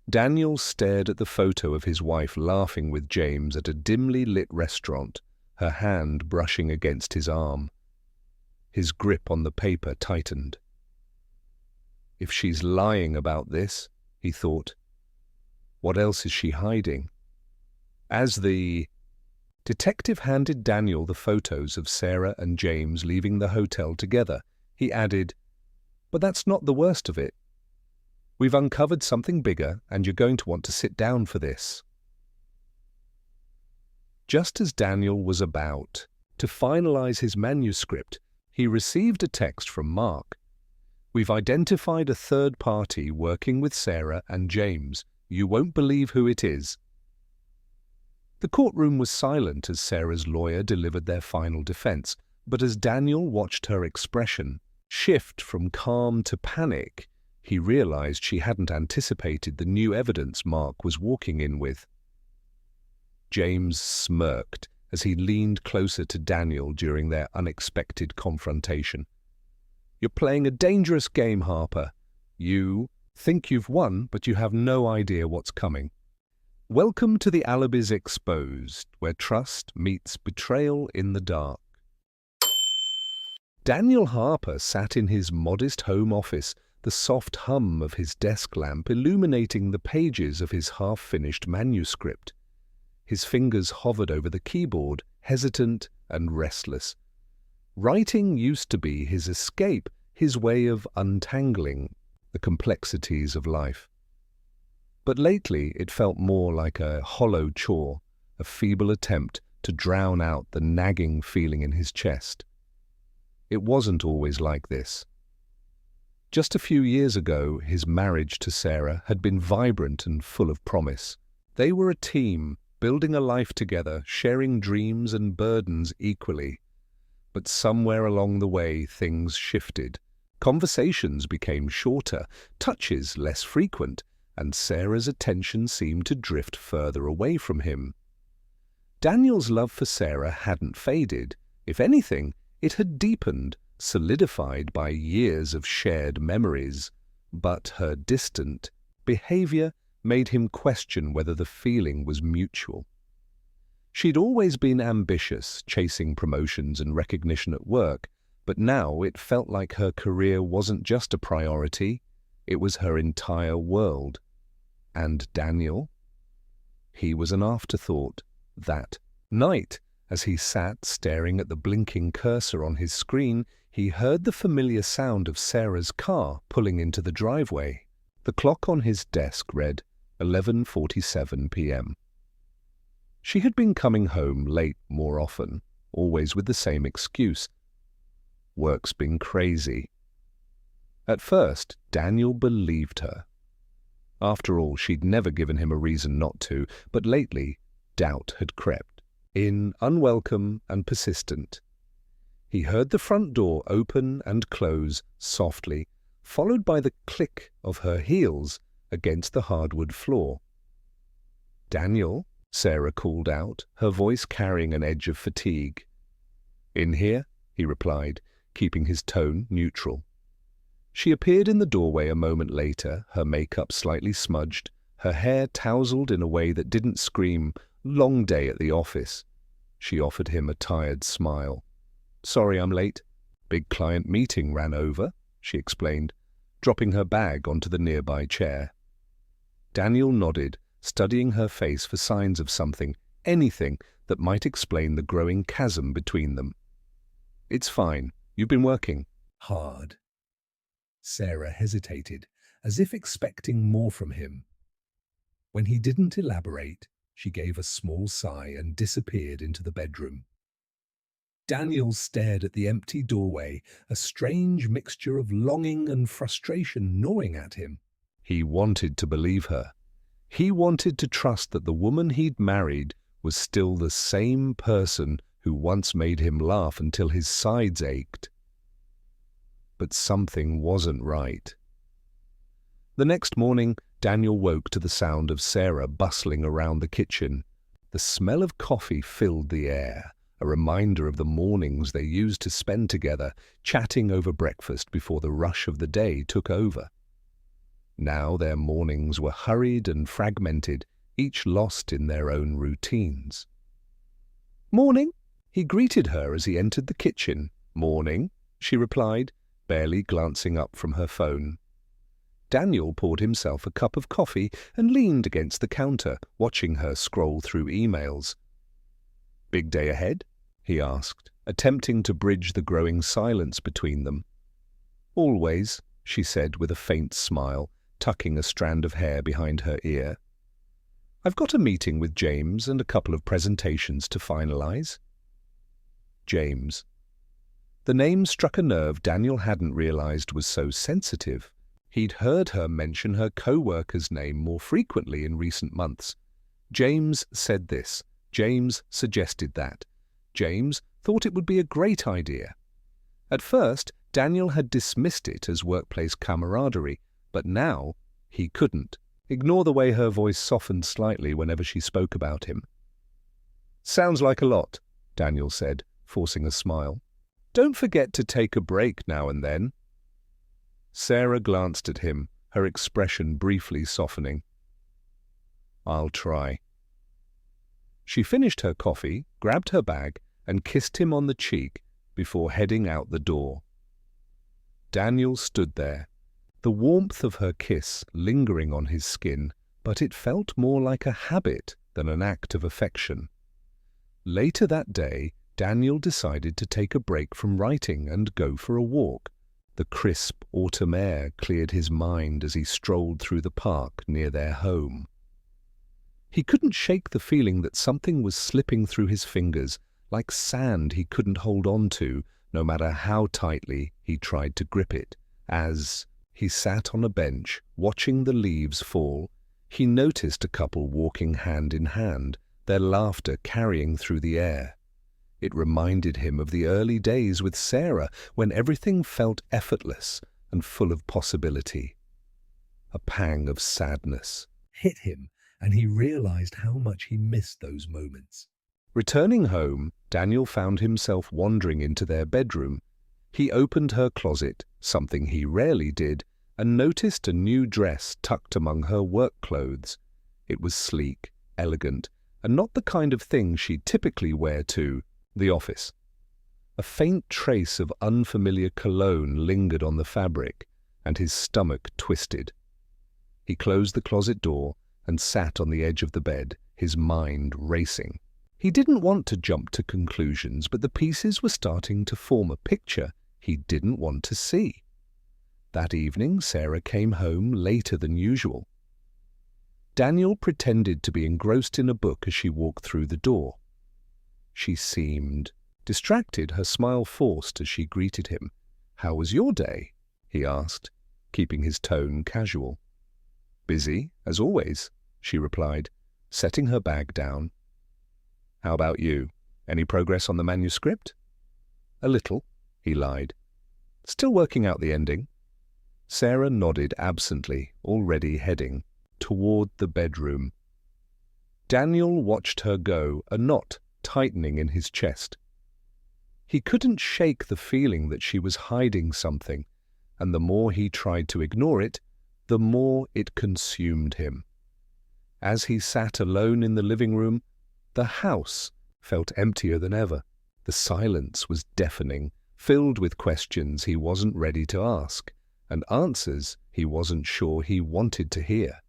Daniel stared at the photo of his wife laughing with James at a dimly lit restaurant, her hand brushing against his arm. His grip on the paper tightened. If she's lying about this, he thought, what else is she hiding? As the detective handed Daniel the photos of Sarah and James leaving the hotel together, he added, "But that's not the worst of it. We've uncovered something bigger, and you're going to want to sit down for this." Just as Daniel was about to finalize his manuscript, he received a text from Mark. "We've identified a third party working with Sarah and James. You won't believe who it is." The courtroom was silent as Sarah's lawyer delivered their final defense, but as Daniel watched her expression shift from calm to panic, he realized she hadn't anticipated the new evidence Mark was walking in with. James smirked as he leaned closer to Daniel during their unexpected confrontation. "You're playing a dangerous game, Harper. You think you've won, but you have no idea what's coming. Welcome to the Alibis Exposed, where trust meets betrayal in the dark." Daniel Harper sat in his modest home office, the soft hum of his desk lamp illuminating the pages of his half-finished manuscript. His fingers hovered over the keyboard, hesitant and restless. Writing used to be his escape, his way of untangling the complexities of life. But lately it felt more like a hollow chore, a feeble attempt to drown out the nagging feeling in his chest. It wasn't always like this. Just a few years ago, his marriage to Sarah had been vibrant and full of promise. They were a team, building a life together, sharing dreams and burdens equally. But somewhere along the way, things shifted. Conversations became shorter, touches less frequent, and Sarah's attention seemed to drift further away from him. Daniel's love for Sarah hadn't faded. If anything, it had deepened, solidified by years of shared memories. But her distant behavior made him question whether the feeling was mutual. She'd always been ambitious, chasing promotions and recognition at work, but now it felt like her career wasn't just a priority, it was her entire world. And Daniel? He was an afterthought. That night, as he sat staring at the blinking cursor on his screen, he heard the familiar sound of Sarah's car pulling into the driveway. The clock on his desk read 11:47 p.m. She had been coming home late more often, always with the same excuse. "Work's been crazy." At first, Daniel believed her. After all, she'd never given him a reason not to, but lately, doubt had crept in, unwelcome and persistent. He heard the front door open and close softly, followed by the click of her heels against the hardwood floor. "Daniel," Sarah called out, her voice carrying an edge of fatigue. "In here," he replied, keeping his tone neutral. She appeared in the doorway a moment later, her makeup slightly smudged, her hair tousled in a way that didn't scream, "Long day at the office." She offered him a tired smile. "Sorry I'm late. Big client meeting ran over," she explained, dropping her bag onto the nearby chair. Daniel nodded, studying her face for signs of something, anything that might explain the growing chasm between them. "It's fine. You've been working hard." Sarah hesitated, as if expecting more from him. When he didn't elaborate, she gave a small sigh and disappeared into the bedroom. Daniel stared at the empty doorway, a strange mixture of longing and frustration gnawing at him. He wanted to believe her. He wanted to trust that the woman he'd married was still the same person who once made him laugh until his sides ached. But something wasn't right. The next morning, Daniel woke to the sound of Sarah bustling around the kitchen. The smell of coffee filled the air, a reminder of the mornings they used to spend together, chatting over breakfast before the rush of the day took over. Now their mornings were hurried and fragmented, each lost in their own routines. "Morning," he greeted her as he entered the kitchen. "Morning," she replied, barely glancing up from her phone. Daniel poured himself a cup of coffee and leaned against the counter, watching her scroll through emails. "Big day ahead?" he asked, attempting to bridge the growing silence between them. "Always," she said with a faint smile, tucking a strand of hair behind her ear. "I've got a meeting with James and a couple of presentations to finalize." James. The name struck a nerve Daniel hadn't realized was so sensitive. He'd heard her mention her co-worker's name more frequently in recent months. James said this. James suggested that. James thought it would be a great idea. At first, Daniel had dismissed it as workplace camaraderie, but now he couldn't ignore the way her voice softened slightly whenever she spoke about him. "Sounds like a lot," Daniel said, forcing a smile. "Don't forget to take a break now and then." Sarah glanced at him, her expression briefly softening. "I'll try." She finished her coffee, grabbed her bag, and kissed him on the cheek before heading out the door. Daniel stood there, the warmth of her kiss lingering on his skin, but it felt more like a habit than an act of affection. Later that day, Daniel decided to take a break from writing and go for a walk. The crisp autumn air cleared his mind as he strolled through the park near their home. He couldn't shake the feeling that something was slipping through his fingers, like sand he couldn't hold on to, no matter how tightly he tried to grip it. As he sat on a bench, watching the leaves fall, he noticed a couple walking hand in hand, their laughter carrying through the air. It reminded him of the early days with Sarah, when everything felt effortless and full of possibility. A pang of sadness hit him, and he realized how much he missed those moments. Returning home, Daniel found himself wandering into their bedroom. He opened her closet, something he rarely did, and noticed a new dress tucked among her work clothes. It was sleek, elegant, and not the kind of thing she'd typically wear to the office. A faint trace of unfamiliar cologne lingered on the fabric, and his stomach twisted. He closed the closet door and sat on the edge of the bed, his mind racing. He didn't want to jump to conclusions, but the pieces were starting to form a picture he didn't want to see. That evening, Sarah came home later than usual. Daniel pretended to be engrossed in a book as she walked through the door. She seemed distracted, her smile forced as she greeted him. "How was your day?" he asked, keeping his tone casual. "Busy, as always," she replied, setting her bag down. "How about you? Any progress on the manuscript?" "A little," he lied. "Still working out the ending." Sarah nodded absently, already heading toward the bedroom. Daniel watched her go, a knot tightening in his chest. He couldn't shake the feeling that she was hiding something, and the more he tried to ignore it, the more it consumed him. As he sat alone in the living room, the house felt emptier than ever. The silence was deafening, filled with questions he wasn't ready to ask, and answers he wasn't sure he wanted to hear.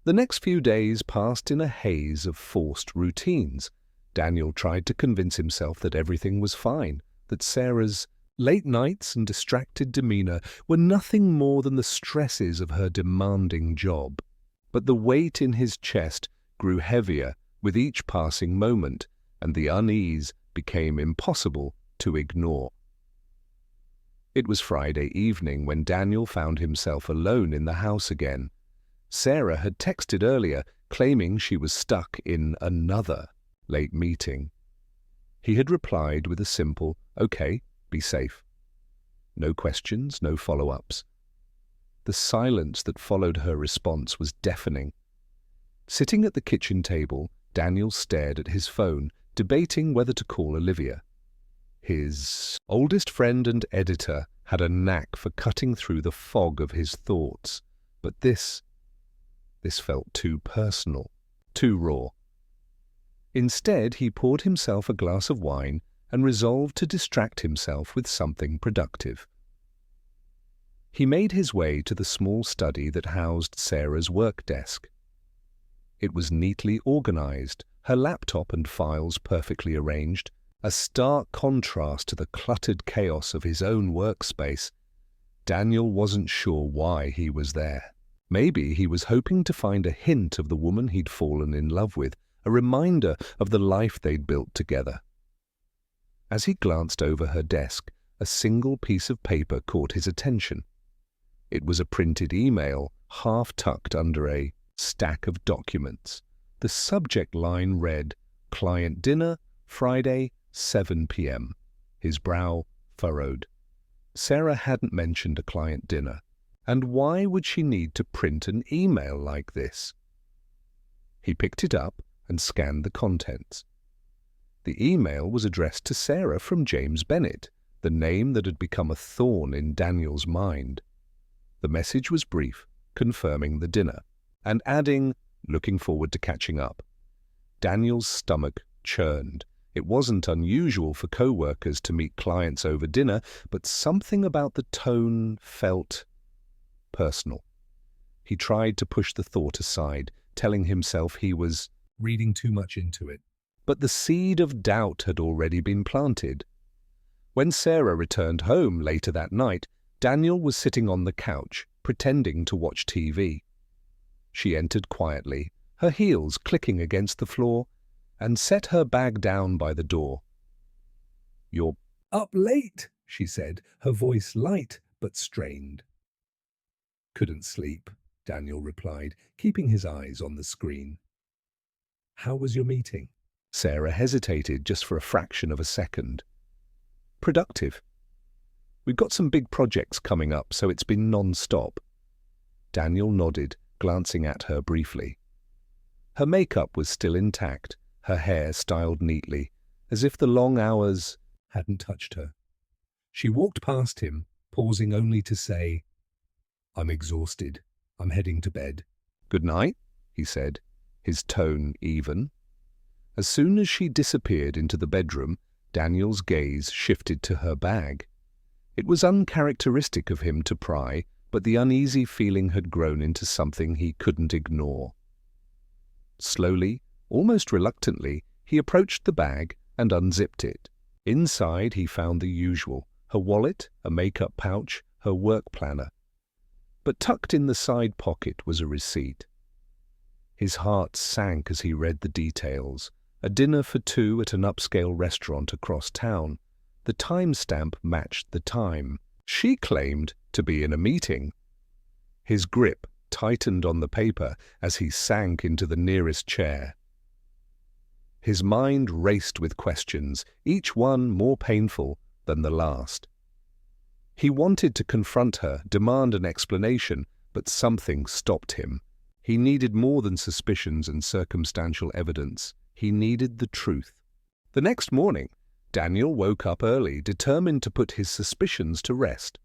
The next few days passed in a haze of forced routines. Daniel tried to convince himself that everything was fine, that Sarah's late nights and distracted demeanor were nothing more than the stresses of her demanding job. But the weight in his chest grew heavier with each passing moment, and the unease became impossible to ignore. It was Friday evening when Daniel found himself alone in the house again. Sarah had texted earlier, claiming she was stuck in another late meeting. He had replied with a simple, "Okay, be safe." No questions, no follow-ups. The silence that followed her response was deafening. Sitting at the kitchen table, Daniel stared at his phone, debating whether to call Olivia. His oldest friend and editor had a knack for cutting through the fog of his thoughts. But this felt too personal, too raw. Instead, he poured himself a glass of wine and resolved to distract himself with something productive. He made his way to the small study that housed Sarah's work desk. It was neatly organized, her laptop and files perfectly arranged, a stark contrast to the cluttered chaos of his own workspace. Daniel wasn't sure why he was there. Maybe he was hoping to find a hint of the woman he'd fallen in love with, a reminder of the life they'd built together. As he glanced over her desk, a single piece of paper caught his attention. It was a printed email, half-tucked under a stack of documents. The subject line read, "Client dinner, Friday, 7 p.m. His brow furrowed. Sarah hadn't mentioned a client dinner, and why would she need to print an email like this? He picked it up and scanned the contents. The email was addressed to Sarah from James Bennett, the name that had become a thorn in Daniel's mind. The message was brief, confirming the dinner, and adding, "Looking forward to catching up." Daniel's stomach churned. It wasn't unusual for co-workers to meet clients over dinner, but something about the tone felt personal. He tried to push the thought aside, telling himself he was reading too much into it. But the seed of doubt had already been planted. When Sarah returned home later that night, Daniel was sitting on the couch, pretending to watch TV. She entered quietly, her heels clicking against the floor, and set her bag down by the door. "You're up late," she said, her voice light but strained. "Couldn't sleep," Daniel replied, keeping his eyes on the screen. "How was your meeting?" Sarah hesitated just for a fraction of a second. "Productive. We've got some big projects coming up, so it's been non-stop." Daniel nodded, glancing at her briefly. Her makeup was still intact, her hair styled neatly, as if the long hours hadn't touched her. She walked past him, pausing only to say, "I'm exhausted. I'm heading to bed." "Good night," he said, his tone even. As soon as she disappeared into the bedroom, Daniel's gaze shifted to her bag. It was uncharacteristic of him to pry, but the uneasy feeling had grown into something he couldn't ignore. Slowly, almost reluctantly, he approached the bag and unzipped it. Inside he found the usual, her wallet, a makeup pouch, her work planner. But tucked in the side pocket was a receipt. His heart sank as he read the details. A dinner for two at an upscale restaurant across town. The timestamp matched the time. She claimed to be in a meeting. His grip tightened on the paper as he sank into the nearest chair. His mind raced with questions, each one more painful than the last. He wanted to confront her, demand an explanation, but something stopped him. He needed more than suspicions and circumstantial evidence. He needed the truth. The next morning, Daniel woke up early, determined to put his suspicions to rest.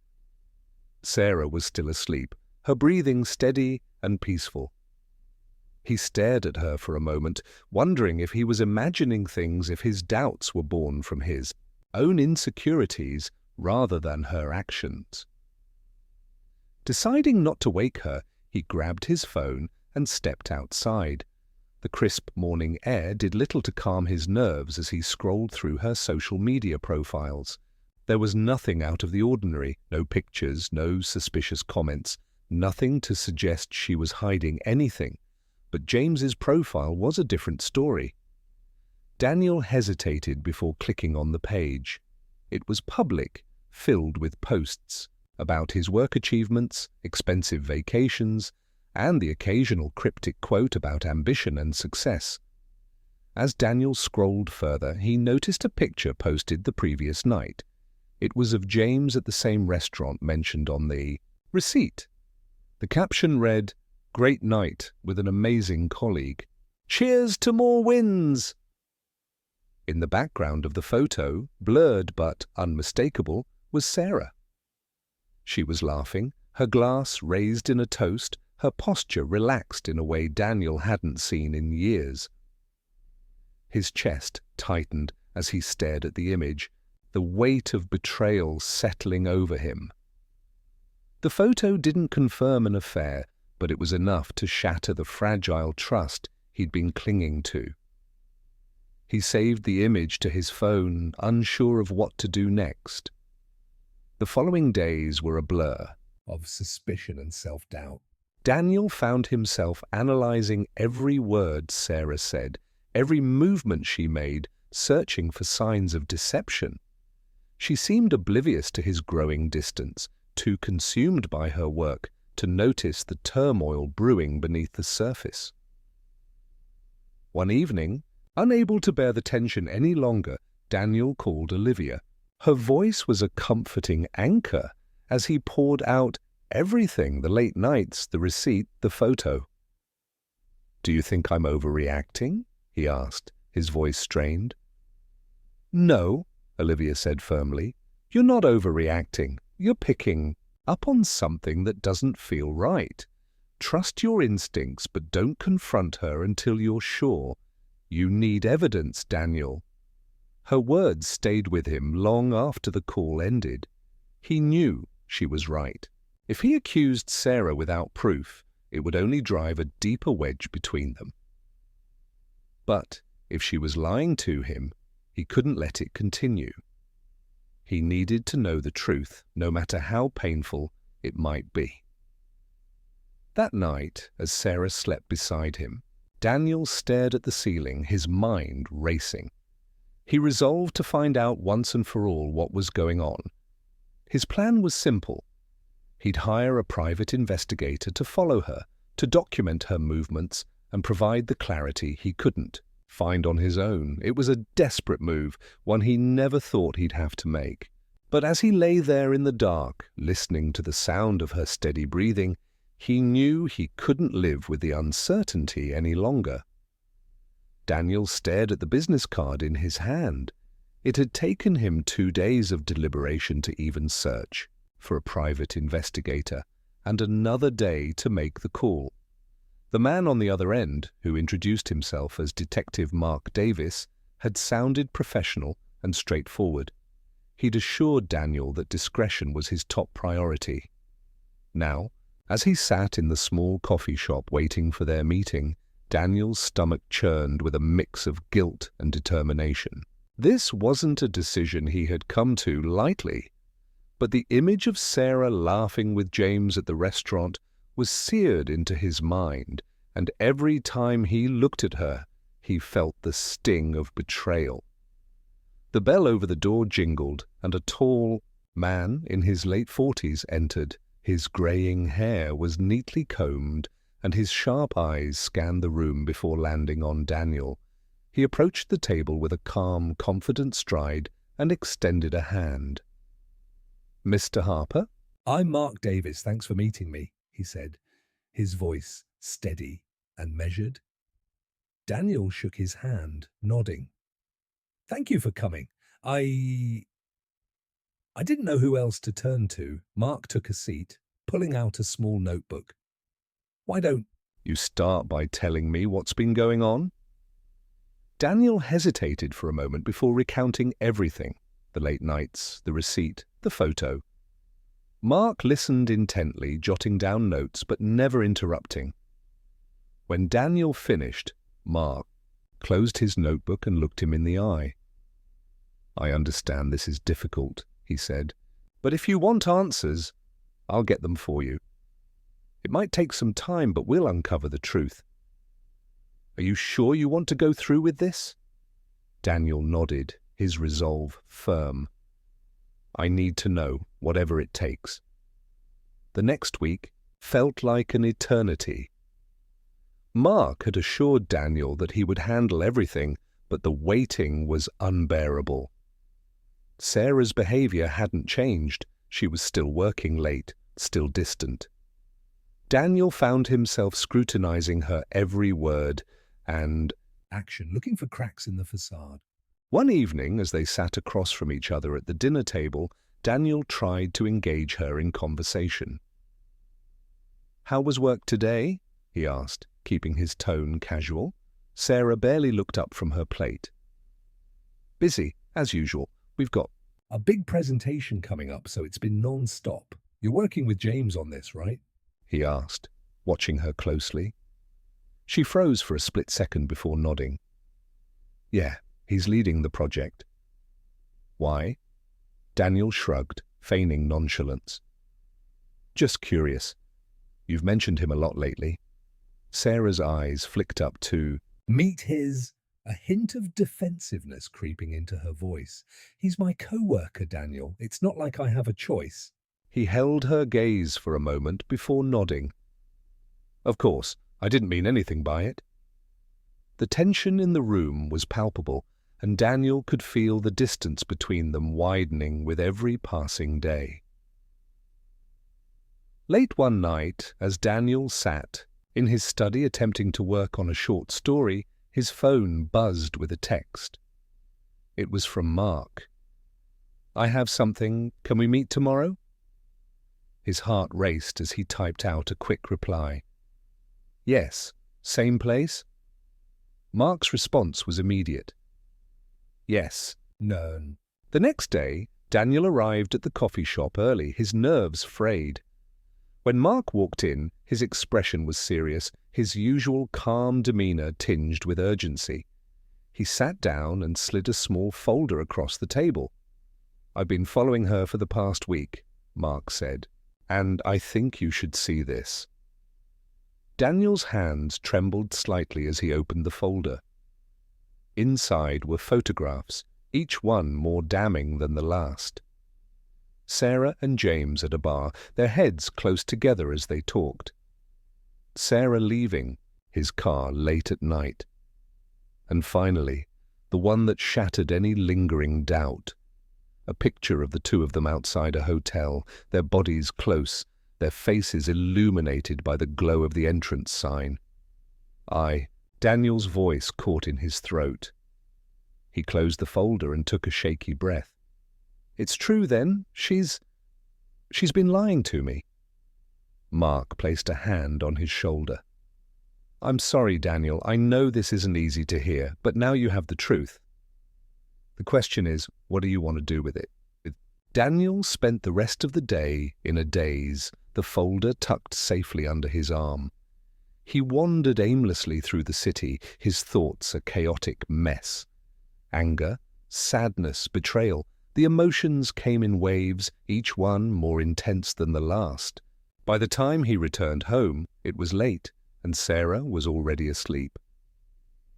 Sarah was still asleep, her breathing steady and peaceful. He stared at her for a moment, wondering if he was imagining things, if his doubts were born from his own insecurities rather than her actions. Deciding not to wake her, he grabbed his phone and stepped outside. The crisp morning air did little to calm his nerves as he scrolled through her social media profiles. There was nothing out of the ordinary, no pictures, no suspicious comments, nothing to suggest she was hiding anything. But James's profile was a different story. Daniel hesitated before clicking on the page. It was public, filled with posts about his work achievements, expensive vacations, and the occasional cryptic quote about ambition and success. As Daniel scrolled further, he noticed a picture posted the previous night. It was of James at the same restaurant mentioned on the receipt. The caption read, "Great night with an amazing colleague. Cheers to more wins!" In the background of the photo, blurred but unmistakable, was Sarah. She was laughing, her glass raised in a toast, Her posture relaxed in a way Daniel hadn't seen in years. His chest tightened as he stared at the image, the weight of betrayal settling over him. The photo didn't confirm an affair, but it was enough to shatter the fragile trust he'd been clinging to. He saved the image to his phone, unsure of what to do next. The following days were a blur of suspicion and self-doubt. Daniel found himself analyzing every word Sarah said, every movement she made, searching for signs of deception. She seemed oblivious to his growing distance, too consumed by her work to notice the turmoil brewing beneath the surface. One evening, unable to bear the tension any longer, Daniel called Olivia. Her voice was a comforting anchor as he poured out everything: the late nights, the receipt, the photo. "Do you think I'm overreacting?" he asked, his voice strained. "No," Olivia said firmly. "You're not overreacting. You're picking up on something that doesn't feel right. Trust your instincts, but don't confront her until you're sure. You need evidence, Daniel." Her words stayed with him long after the call ended. He knew she was right. If he accused Sarah without proof, it would only drive a deeper wedge between them. But if she was lying to him, he couldn't let it continue. He needed to know the truth, no matter how painful it might be. That night, as Sarah slept beside him, Daniel stared at the ceiling, his mind racing. He resolved to find out once and for all what was going on. His plan was simple. He'd hire a private investigator to follow her, to document her movements and provide the clarity he couldn't find on his own. It was a desperate move, one he never thought he'd have to make. But as he lay there in the dark, listening to the sound of her steady breathing, he knew he couldn't live with the uncertainty any longer. Daniel stared at the business card in his hand. It had taken him 2 days of deliberation to even search for a private investigator, and another day to make the call. The man on the other end, who introduced himself as Detective Mark Davis, had sounded professional and straightforward. He'd assured Daniel that discretion was his top priority. Now, as he sat in the small coffee shop waiting for their meeting, Daniel's stomach churned with a mix of guilt and determination. This wasn't a decision he had come to lightly, but the image of Sarah laughing with James at the restaurant was seared into his mind, and every time he looked at her, he felt the sting of betrayal. The bell over the door jingled, and a tall man in his late 40s entered. His greying hair was neatly combed, and his sharp eyes scanned the room before landing on Daniel. He approached the table with a calm, confident stride and extended a hand. "Mr. Harper?" "I'm Mark Davis. Thanks for meeting me," he said, his voice steady and measured. Daniel shook his hand, nodding. "Thank you for coming. I didn't know who else to turn to." Mark took a seat, pulling out a small notebook. "Why don't you start by telling me what's been going on?" Daniel hesitated for a moment before recounting everything: the late nights, the receipt, the photo. Mark listened intently, jotting down notes but never interrupting. When Daniel finished, Mark closed his notebook and looked him in the eye. "I understand this is difficult," he said, "but if you want answers, I'll get them for you. It might take some time, but we'll uncover the truth. Are you sure you want to go through with this?" Daniel nodded, his resolve firm. "I need to know, whatever it takes." The next week felt like an eternity. Mark had assured Daniel that he would handle everything, but the waiting was unbearable. Sarah's behavior hadn't changed. She was still working late, still distant. Daniel found himself scrutinizing her every word and action, looking for cracks in the facade. One evening, as they sat across from each other at the dinner table, Daniel tried to engage her in conversation. "How was work today?" he asked, keeping his tone casual. Sarah barely looked up from her plate. "Busy, as usual. We've got a big presentation coming up, so it's been non-stop. You're working with James on this, right?" he asked, watching her closely. She froze for a split second before nodding. "Yeah, he's leading the project." "Why?" Daniel shrugged, feigning nonchalance. "Just curious. You've mentioned him a lot lately." Sarah's eyes flicked up to meet his, a hint of defensiveness creeping into her voice. "He's my co-worker, Daniel. It's not like I have a choice." He held her gaze for a moment before nodding. "Of course, I didn't mean anything by it." The tension in the room was palpable, and Daniel could feel the distance between them widening with every passing day. Late one night, as Daniel sat in his study attempting to work on a short story, his phone buzzed with a text. It was from Mark. "I have something. Can we meet tomorrow?" His heart raced as he typed out a quick reply. "Yes. Same place?" Mark's response was immediate. "Yes. No." The next day, Daniel arrived at the coffee shop early, his nerves frayed. When Mark walked in, his expression was serious, his usual calm demeanor tinged with urgency. He sat down and slid a small folder across the table. "I've been following her for the past week," Mark said, "and I think you should see this." Daniel's hands trembled slightly as he opened the folder. Inside were photographs, each one more damning than the last. Sarah and James at a bar, their heads close together as they talked. Sarah leaving his car late at night. And finally, the one that shattered any lingering doubt. A picture of the two of them outside a hotel, their bodies close, their faces illuminated by the glow of the entrance sign. Daniel's voice caught in his throat. He closed the folder and took a shaky breath. "It's true, then? She's been lying to me." Mark placed a hand on his shoulder. "I'm sorry, Daniel. I know this isn't easy to hear, but now you have the truth. The question is, what do you want to do with it?" Daniel spent the rest of the day in a daze, the folder tucked safely under his arm. He wandered aimlessly through the city, his thoughts a chaotic mess. Anger, sadness, betrayal. The emotions came in waves, each one more intense than the last. By the time he returned home, it was late, and Sarah was already asleep.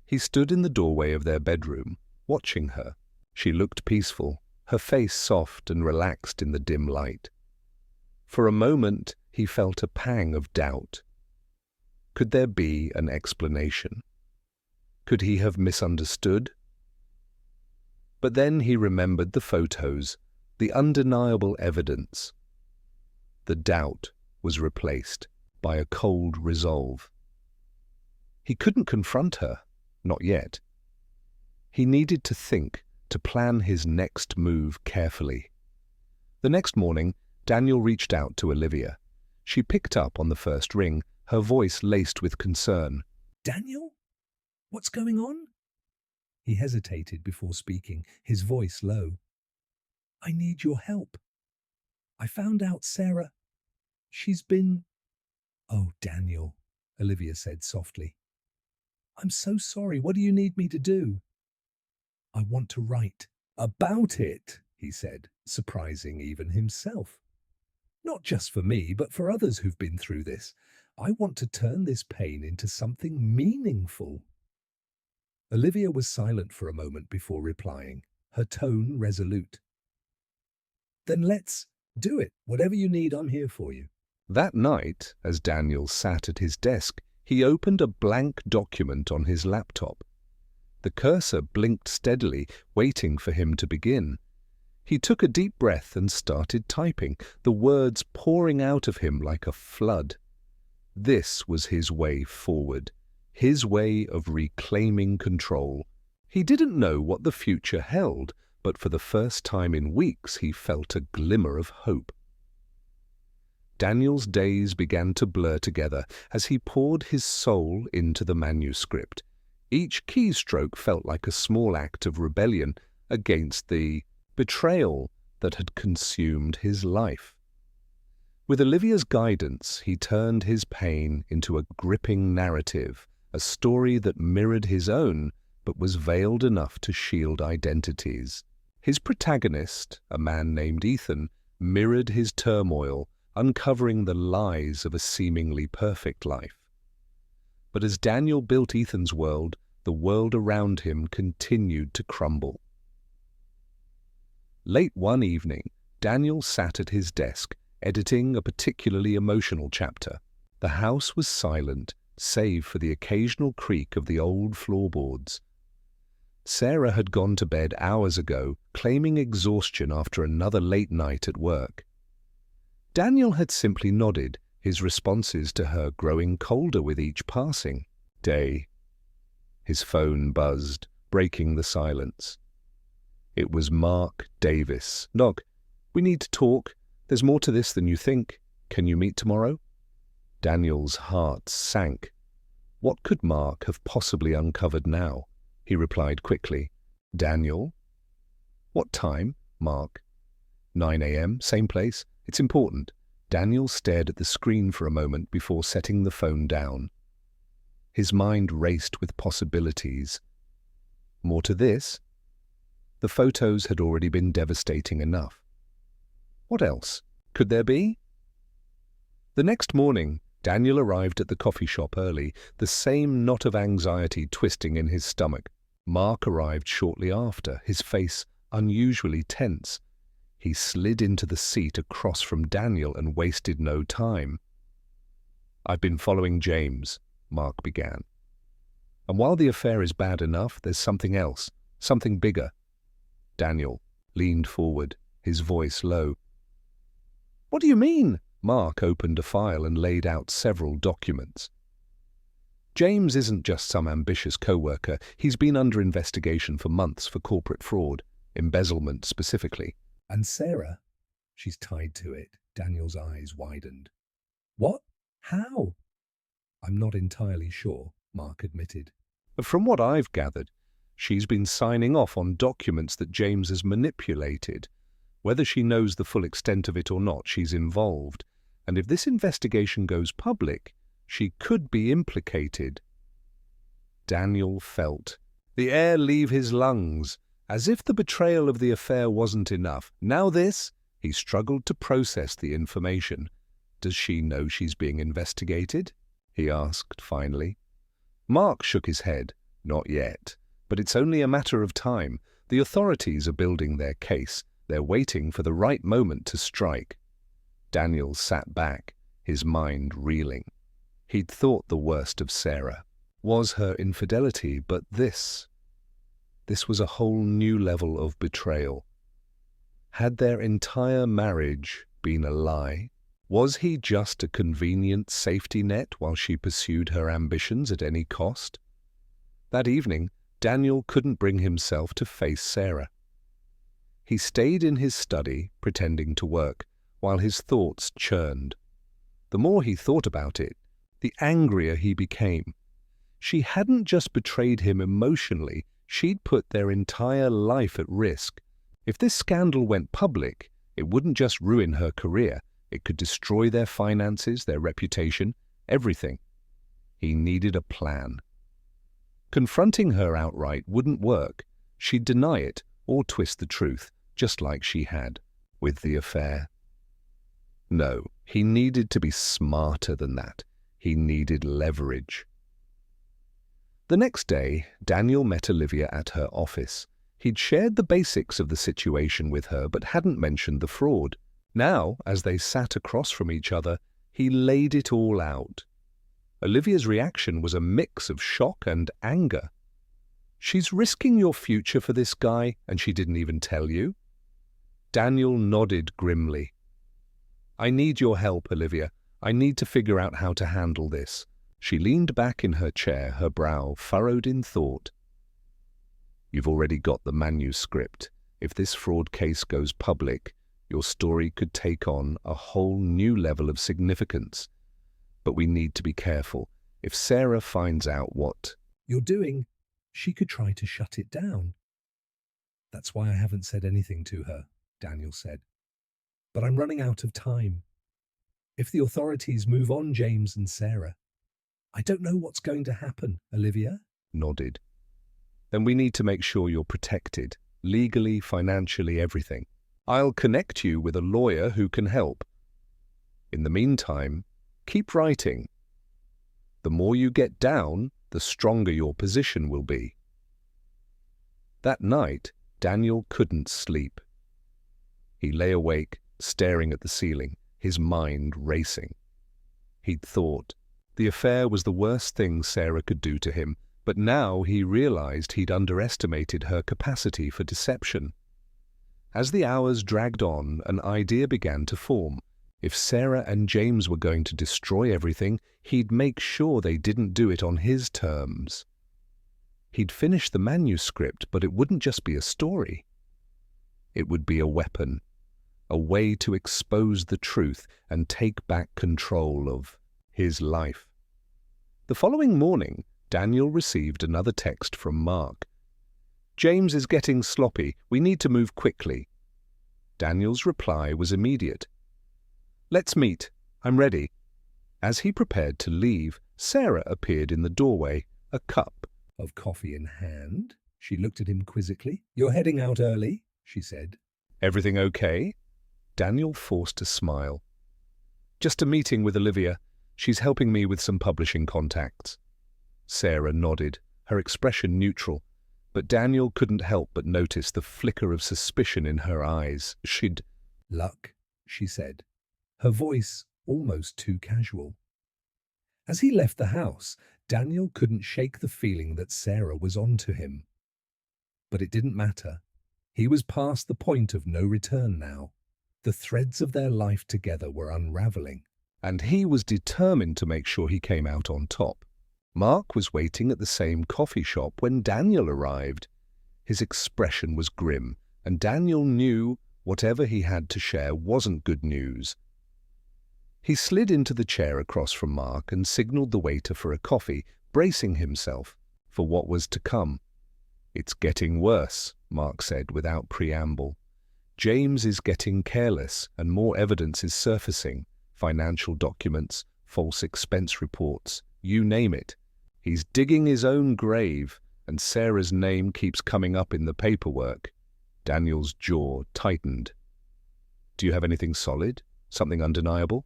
He stood in the doorway of their bedroom, watching her. She looked peaceful, her face soft and relaxed in the dim light. For a moment, he felt a pang of doubt. Could there be an explanation? Could he have misunderstood? But then he remembered the photos, the undeniable evidence. The doubt was replaced by a cold resolve. He couldn't confront her, not yet. He needed to think, to plan his next move carefully. The next morning, Daniel reached out to Olivia. She picked up on the first ring, her voice laced with concern. "Daniel? What's going on?" He hesitated before speaking, his voice low. "I need your help. I found out Sarah. She's been—" "Oh, Daniel," Olivia said softly. "I'm so sorry. What do you need me to do?" "I want to write about it," he said, surprising even himself. "Not just for me, but for others who've been through this. I want to turn this pain into something meaningful." Olivia was silent for a moment before replying, her tone resolute. "Then let's do it. Whatever you need, I'm here for you." That night, as Daniel sat at his desk, he opened a blank document on his laptop. The cursor blinked steadily, waiting for him to begin. He took a deep breath and started typing, the words pouring out of him like a flood. This was his way forward, his way of reclaiming control. He didn't know what the future held, but for the first time in weeks he felt a glimmer of hope. Daniel's days began to blur together as he poured his soul into the manuscript. Each keystroke felt like a small act of rebellion against the betrayal that had consumed his life. With Olivia's guidance, he turned his pain into a gripping narrative, a story that mirrored his own but was veiled enough to shield identities. His protagonist, a man named Ethan, mirrored his turmoil, uncovering the lies of a seemingly perfect life. But as Daniel built Ethan's world, the world around him continued to crumble. Late one evening, Daniel sat at his desk, editing a particularly emotional chapter. The house was silent, save for the occasional creak of the old floorboards. Sarah had gone to bed hours ago, claiming exhaustion after another late night at work. Daniel had simply nodded, his responses to her growing colder with each passing day. His phone buzzed, breaking the silence. It was Mark Davis. "Nog, we need to talk. There's more to this than you think. Can you meet tomorrow?" Daniel's heart sank. What could Mark have possibly uncovered now? He replied quickly. "Daniel?" "What time?" "Mark." 9 a.m., same place. It's important." Daniel stared at the screen for a moment before setting the phone down. His mind raced with possibilities. More to this? The photos had already been devastating enough. What else could there be? The next morning, Daniel arrived at the coffee shop early, the same knot of anxiety twisting in his stomach. Mark arrived shortly after, his face unusually tense. He slid into the seat across from Daniel and wasted no time. "I've been following James," Mark began. "And while the affair is bad enough, there's something else, something bigger." Daniel leaned forward, his voice low. "What do you mean?" Mark opened a file and laid out several documents. "James isn't just some ambitious co-worker. He's been under investigation for months for corporate fraud, embezzlement specifically. And Sarah, she's tied to it." Daniel's eyes widened. "What? How?" "I'm not entirely sure," Mark admitted. "But from what I've gathered, she's been signing off on documents that James has manipulated. Whether she knows the full extent of it or not, she's involved. And if this investigation goes public, she could be implicated." Daniel felt the air leave his lungs. As if the betrayal of the affair wasn't enough. Now this? He struggled to process the information. "Does she know she's being investigated?" he asked finally. Mark shook his head. "Not yet. But it's only a matter of time. The authorities are building their case. They're waiting for the right moment to strike." Daniel sat back, his mind reeling. He'd thought the worst of Sarah. Was her infidelity, but this was a whole new level of betrayal. Had their entire marriage been a lie? Was he just a convenient safety net while she pursued her ambitions at any cost? That evening, Daniel couldn't bring himself to face Sarah. He stayed in his study, pretending to work, while his thoughts churned. The more he thought about it, the angrier he became. She hadn't just betrayed him emotionally, she'd put their entire life at risk. If this scandal went public, it wouldn't just ruin her career, it could destroy their finances, their reputation, everything. He needed a plan. Confronting her outright wouldn't work. She'd deny it or twist the truth, just like she had with the affair. No, he needed to be smarter than that. He needed leverage. The next day, Daniel met Olivia at her office. He'd shared the basics of the situation with her but hadn't mentioned the fraud. Now, as they sat across from each other, he laid it all out. Olivia's reaction was a mix of shock and anger. "She's risking your future for this guy, and she didn't even tell you?" Daniel nodded grimly. "I need your help, Olivia. I need to figure out how to handle this." She leaned back in her chair, her brow furrowed in thought. "You've already got the manuscript. If this fraud case goes public, Your story could take on a whole new level of significance. But we need to be careful. If Sarah finds out what you're doing, she could try to shut it down. That's why I haven't said anything to her, Daniel said. But I'm running out of time. If the authorities move on James and Sarah, I don't know what's going to happen, Olivia. nodded. Then we need to make sure you're protected, legally, financially, everything. I'll connect you with a lawyer who can help. In the meantime, keep writing. The more you get down, the stronger your position will be. That night, Daniel couldn't sleep. He lay awake, staring at the ceiling, his mind racing. He'd thought the affair was the worst thing Sarah could do to him, but now he realized he'd underestimated her capacity for deception. As the hours dragged on, an idea began to form. If Sarah and James were going to destroy everything, he'd make sure they didn't do it on his terms. He'd finish the manuscript, but it wouldn't just be a story. It would be a weapon, a way to expose the truth and take back control of his life. The following morning, Daniel received another text from Mark. James is getting sloppy. We need to move quickly. Daniel's reply was immediate. Let's meet. I'm ready. As he prepared to leave, Sarah appeared in the doorway, a cup Of coffee in hand. She looked at him quizzically. You're heading out early, she said. Everything okay? Daniel forced a smile. Just a meeting with Olivia. She's helping me with some publishing contacts. Sarah nodded, her expression neutral, but Daniel couldn't help but notice the flicker of suspicion in her eyes. She'd... Luck, she said, her voice almost too casual. As he left the house, Daniel couldn't shake the feeling that Sarah was on to him. But it didn't matter. He was past the point of no return now. The threads of their life together were unraveling, and he was determined to make sure he came out on top. Mark was waiting at the same coffee shop when Daniel arrived. His expression was grim, and Daniel knew whatever he had to share wasn't good news. He slid into the chair across from Mark and signaled the waiter for a coffee, bracing himself for what was to come. It's getting worse, Mark said without preamble. James is getting careless and more evidence is surfacing. Financial documents, false expense reports, you name it. He's digging his own grave, and Sarah's name keeps coming up in the paperwork. Daniel's jaw tightened. Do you have anything solid? Something undeniable?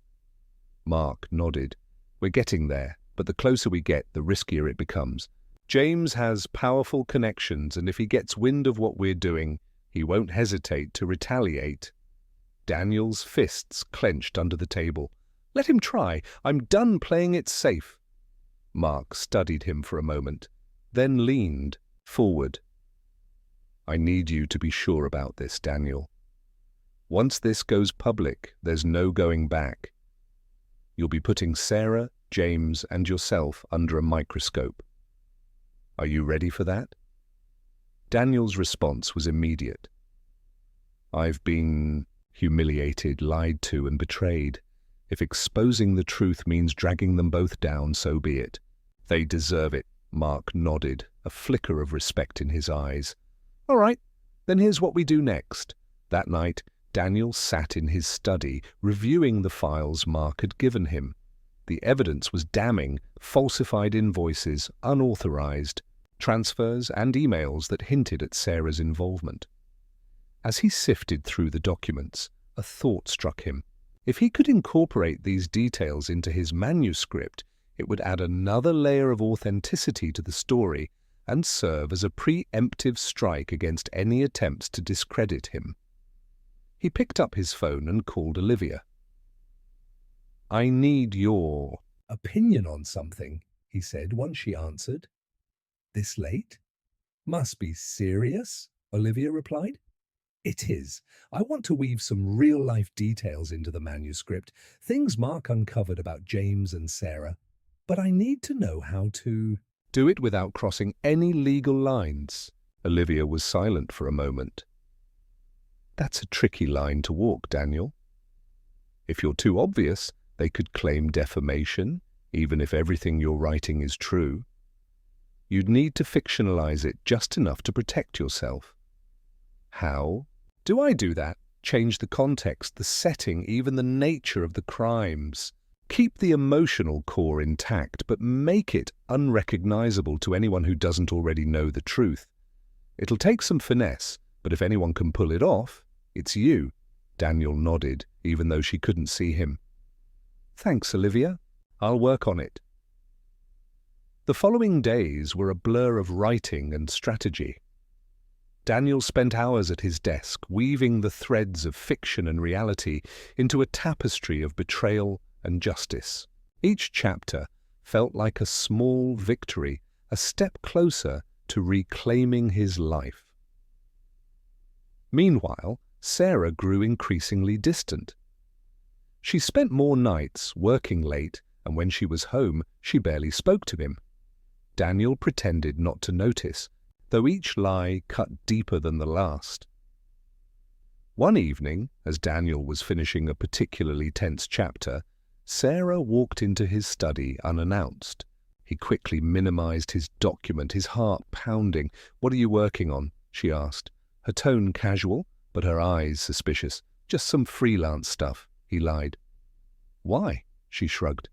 Mark nodded. We're getting there, but the closer we get, the riskier it becomes. James has powerful connections, and if he gets wind of what we're doing, he won't hesitate to retaliate. Daniel's fists clenched under the table. Let him try. I'm done playing it safe. Mark studied him for a moment, then leaned forward. I need you to be sure about this, Daniel. Once this goes public, there's no going back. You'll be putting Sarah, James, and yourself under a microscope. Are you ready for that? Daniel's response was immediate. I've been humiliated, lied to, and betrayed. If exposing the truth means dragging them both down, so be it. They deserve it, Mark nodded, a flicker of respect in his eyes. All right, then here's what we do next. That night, Daniel sat in his study, reviewing the files Mark had given him. The evidence was damning: falsified invoices, unauthorized transfers, and emails that hinted at Sarah's involvement. As he sifted through the documents, a thought struck him. If he could incorporate these details into his manuscript, it would add another layer of authenticity to the story and serve as a preemptive strike against any attempts to discredit him. He picked up his phone and called Olivia. I need your opinion on something, he said once she answered. This late? Must be serious, Olivia replied. It is. I want to weave some real-life details into the manuscript, things Mark uncovered about James and Sarah. But I need to know how to do it without crossing any legal lines. Olivia was silent for a moment. That's a tricky line to walk, Daniel. If you're too obvious, they could claim defamation, even if everything you're writing is true. You'd need to fictionalize it just enough to protect yourself. How do I do that? Change the context, the setting, even the nature of the crimes. Keep the emotional core intact, but make it unrecognizable to anyone who doesn't already know the truth. It'll take some finesse, but if anyone can pull it off, it's you. Daniel nodded, even though she couldn't see him. Thanks, Olivia. I'll work on it. The following days were a blur of writing and strategy. Daniel spent hours at his desk, weaving the threads of fiction and reality into a tapestry of betrayal and justice. Each chapter felt like a small victory, a step closer to reclaiming his life. Meanwhile, Sarah grew increasingly distant. She spent more nights working late, and when she was home, she barely spoke to him. Daniel pretended not to notice, though each lie cut deeper than the last. One evening, as Daniel was finishing a particularly tense chapter, Sarah walked into his study unannounced. He quickly minimized his document, his heart pounding. "What are you working on?" she asked. Her tone casual, but her eyes suspicious. "Just some freelance stuff," he lied. "Why?" she shrugged.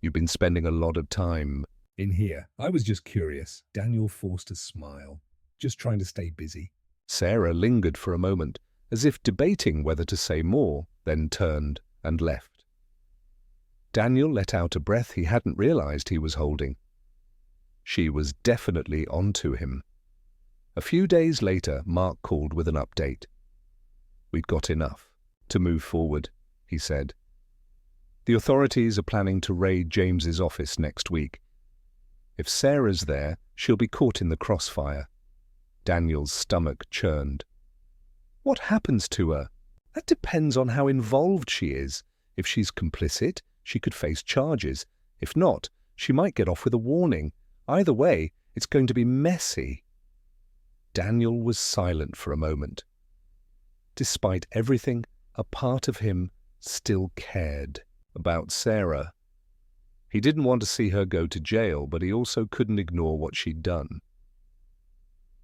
"You've been spending a lot of time In here, I was just curious. Daniel forced a smile. Just trying to stay busy. Sarah lingered for a moment, as if debating whether to say more, then turned and left. Daniel let out a breath he hadn't realized he was holding. She was definitely onto him. A few days later, Mark called with an update. "We'd got enough to move forward," he said. "The authorities are planning to raid James's office next week. If Sarah's there, she'll be caught in the crossfire." Daniel's stomach churned. "What happens to her?" "That depends on how involved she is. If she's complicit, she could face charges. If not, she might get off with a warning. Either way, it's going to be messy." Daniel was silent for a moment. Despite everything, a part of him still cared about Sarah. He didn't want to see her go to jail, but he also couldn't ignore what she'd done.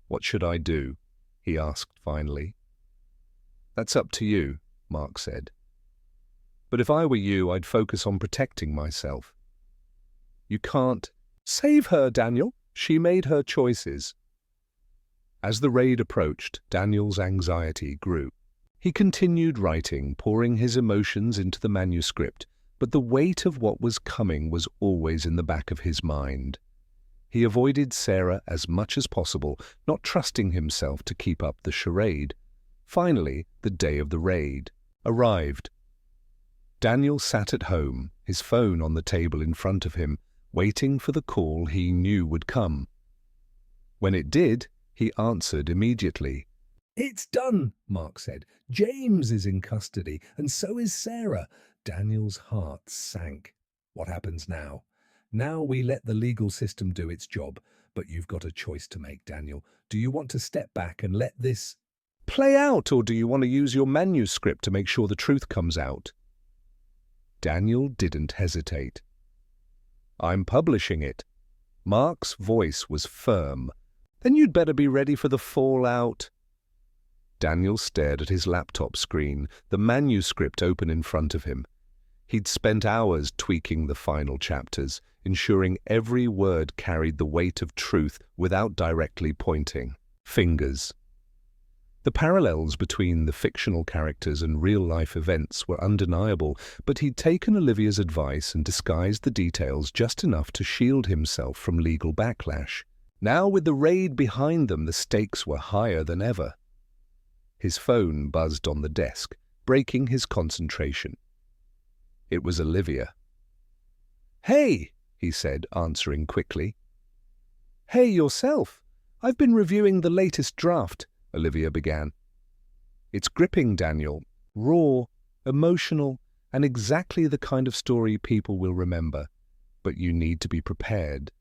"What should I do?" he asked finally. "That's up to you," Mark said. "But if I were you, I'd focus on protecting myself." "You can't save her, Daniel. She made her choices." As the raid approached, Daniel's anxiety grew. He continued writing, pouring his emotions into the manuscript, but the weight of what was coming was always in the back of his mind. He avoided Sarah as much as possible, not trusting himself to keep up the charade. Finally, the day of the raid arrived. Daniel sat at home, his phone on the table in front of him, waiting for the call he knew would come. When it did, he answered immediately. "It's done," Mark said. "James is in custody, and so is Sarah." Daniel's heart sank. "What happens now?" "Now we let the legal system do its job. But you've got a choice to make, Daniel. Do you want to step back and let this play out, or do you want to use your manuscript to make sure the truth comes out? Daniel didn't hesitate. "I'm publishing it." Mark's voice was firm. "Then you'd better be ready for the fallout." Daniel stared at his laptop screen, the manuscript open in front of him. He'd spent hours tweaking the final chapters, ensuring every word carried the weight of truth without directly pointing fingers. The parallels between the fictional characters and real-life events were undeniable, but he'd taken Olivia's advice and disguised the details just enough to shield himself from legal backlash. Now, with the raid behind them, the stakes were higher than ever. His phone buzzed on the desk, breaking his concentration. It was Olivia. "Hey," he said, answering quickly. "Hey, yourself. I've been reviewing the latest draft," Olivia began. "It's gripping, Daniel. Raw, emotional, and exactly the kind of story people will remember. But you need to be prepared.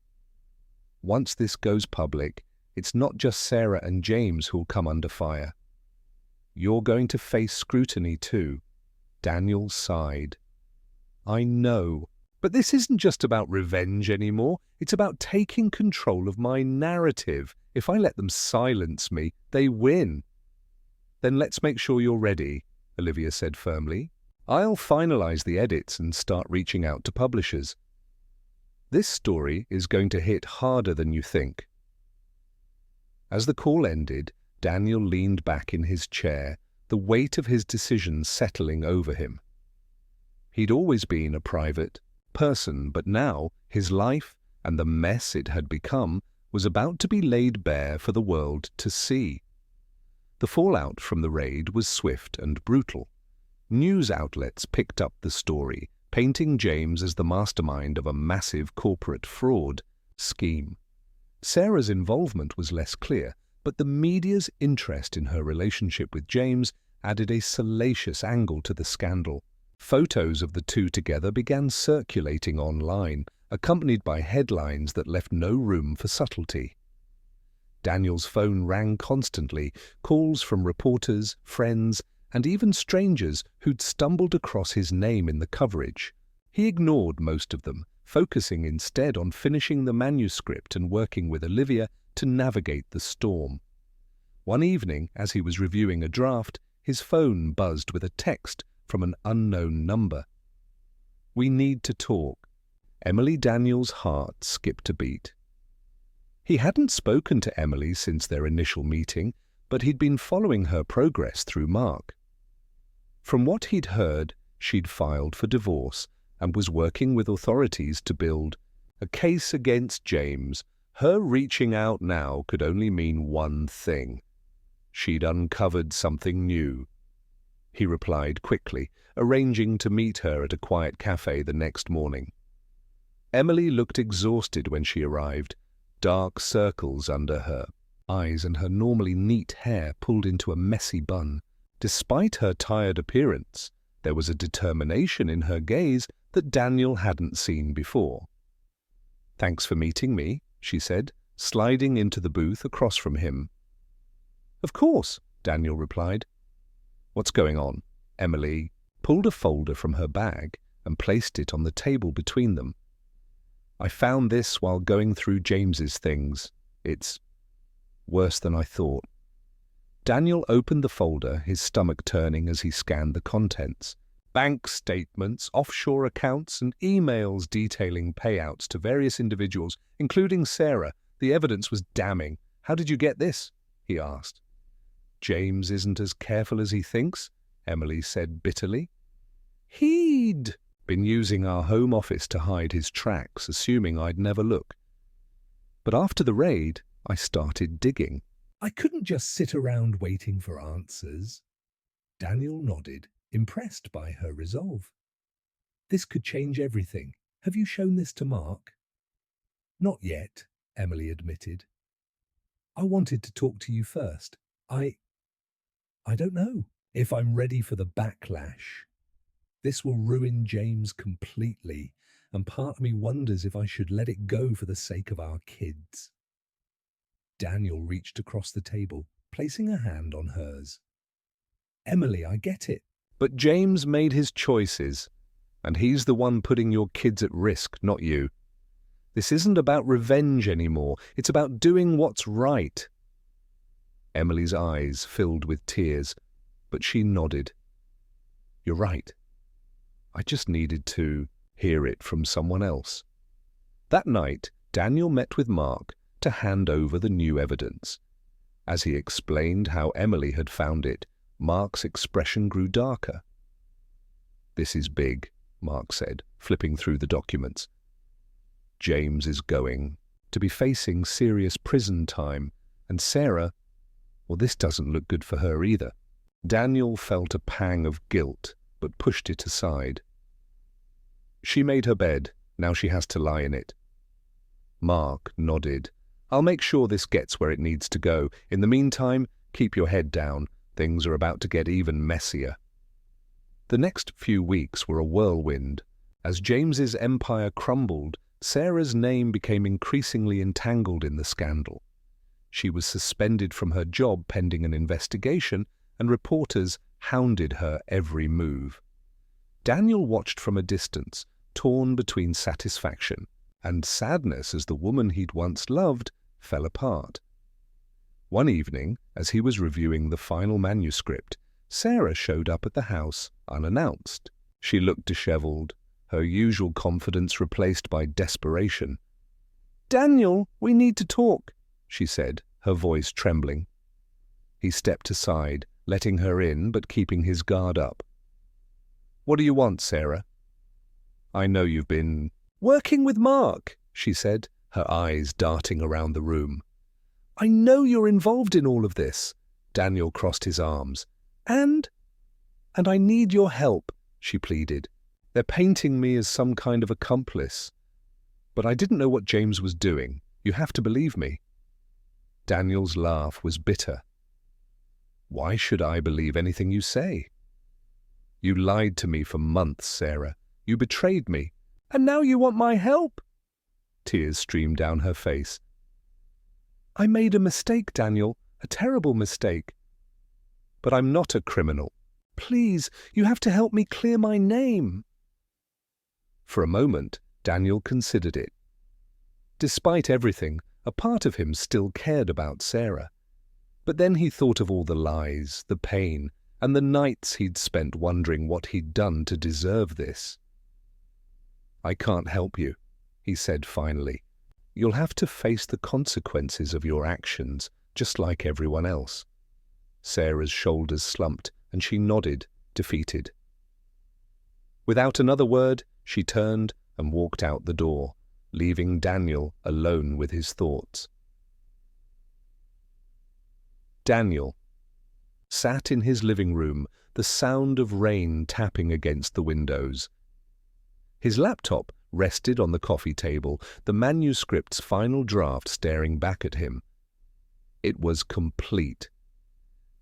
Once this goes public, it's not just Sarah and James who'll come under fire. You're going to face scrutiny too. Daniel sighed. I know, but this isn't just about revenge anymore. It's about taking control of my narrative. If I let them silence me, they win. Then let's make sure you're ready, Olivia said firmly. I'll finalize the edits and start reaching out to publishers. This story is going to hit harder than you think. As the call ended, Daniel leaned back in his chair, the weight of his decision settling over him. He'd always been a private person, but now his life and the mess it had become was about to be laid bare for the world to see. The fallout from the raid was swift and brutal. News outlets picked up the story, painting James as the mastermind of a massive corporate fraud scheme. Sarah's involvement was less clear, but the media's interest in her relationship with James added a salacious angle to the scandal. Photos of the two together began circulating online, accompanied by headlines that left no room for subtlety. Daniel's phone rang constantly, calls from reporters, friends, and even strangers who'd stumbled across his name in the coverage. He ignored most of them, focusing instead on finishing the manuscript and working with Olivia to navigate the storm. One evening, as he was reviewing a draft, his phone buzzed with a text from an unknown number. We need to talk. Emily Daniel's heart skipped a beat. He hadn't spoken to Emily since their initial meeting, but he'd been following her progress through Mark. From what he'd heard, she'd filed for divorce and was working with authorities to build a case against James. Her reaching out now could only mean one thing. She'd uncovered something new. He replied quickly, arranging to meet her at a quiet cafe the next morning. Emily looked exhausted when she arrived, dark circles under her eyes and her normally neat hair pulled into a messy bun. Despite her tired appearance, there was a determination in her gaze that Daniel hadn't seen before. Thanks for meeting me, she said, sliding into the booth across from him. Of course, Daniel replied. What's going on? Emily pulled a folder from her bag and placed it on the table between them. I found this while going through James's things. It's worse than I thought. Daniel opened the folder, his stomach turning as he scanned the contents. Bank statements, offshore accounts, and emails detailing payouts to various individuals, including Sarah. The evidence was damning. How did you get this? He asked. James isn't as careful as he thinks, Emily said bitterly. He'd been using our home office to hide his tracks, assuming I'd never look. But after the raid, I started digging. I couldn't just sit around waiting for answers. Daniel nodded, impressed by her resolve. This could change everything. Have you shown this to Mark? Not yet, Emily admitted. I wanted to talk to you first. I don't know if I'm ready for the backlash. This will ruin James completely, and part of me wonders if I should let it go for the sake of our kids. Daniel reached across the table, placing a hand on hers. Emily, I get it. But James made his choices, and he's the one putting your kids at risk, not you. This isn't about revenge anymore. It's about doing what's right. Emily's eyes filled with tears, but she nodded. You're right. I just needed to hear it from someone else. That night, Daniel met with Mark to hand over the new evidence. As he explained how Emily had found it, Mark's expression grew darker. This is big, Mark said, flipping through the documents. James is going to be facing serious prison time, and Sarah, well, this doesn't look good for her either. Daniel felt a pang of guilt, but pushed it aside. She made her bed, now she has to lie in it. Mark nodded. I'll make sure this gets where it needs to go. In the meantime, keep your head down. Things are about to get even messier. The next few weeks were a whirlwind. As James's empire crumbled, Sarah's name became increasingly entangled in the scandal. She was suspended from her job pending an investigation, and reporters hounded her every move. Daniel watched from a distance, torn between satisfaction and sadness as the woman he'd once loved fell apart. One evening, as he was reviewing the final manuscript, Sarah showed up at the house unannounced. She looked disheveled, her usual confidence replaced by desperation. "Daniel, we need to talk," she said, her voice trembling. He stepped aside, letting her in but keeping his guard up. "What do you want, Sarah?" "I know you've been working with Mark," she said, her eyes darting around the room. "I know you're involved in all of this." Daniel crossed his arms. And I need your help," she pleaded. "They're painting me as some kind of accomplice. But I didn't know what James was doing. You have to believe me." Daniel's laugh was bitter. "Why should I believe anything you say? You lied to me for months, Sarah. You betrayed me. And now you want my help?" Tears streamed down her face. "I made a mistake, Daniel, a terrible mistake. But I'm not a criminal. Please, you have to help me clear my name." For a moment, Daniel considered it. Despite everything, a part of him still cared about Sarah. But then he thought of all the lies, the pain, and the nights he'd spent wondering what he'd done to deserve this. "I can't help you," he said finally. "You'll have to face the consequences of your actions, just like everyone else." Sarah's shoulders slumped, and she nodded, defeated. Without another word, she turned and walked out the door, leaving Daniel alone with his thoughts. Daniel sat in his living room, the sound of rain tapping against the windows. His laptop rested on the coffee table, the manuscript's final draft staring back at him. It was complete.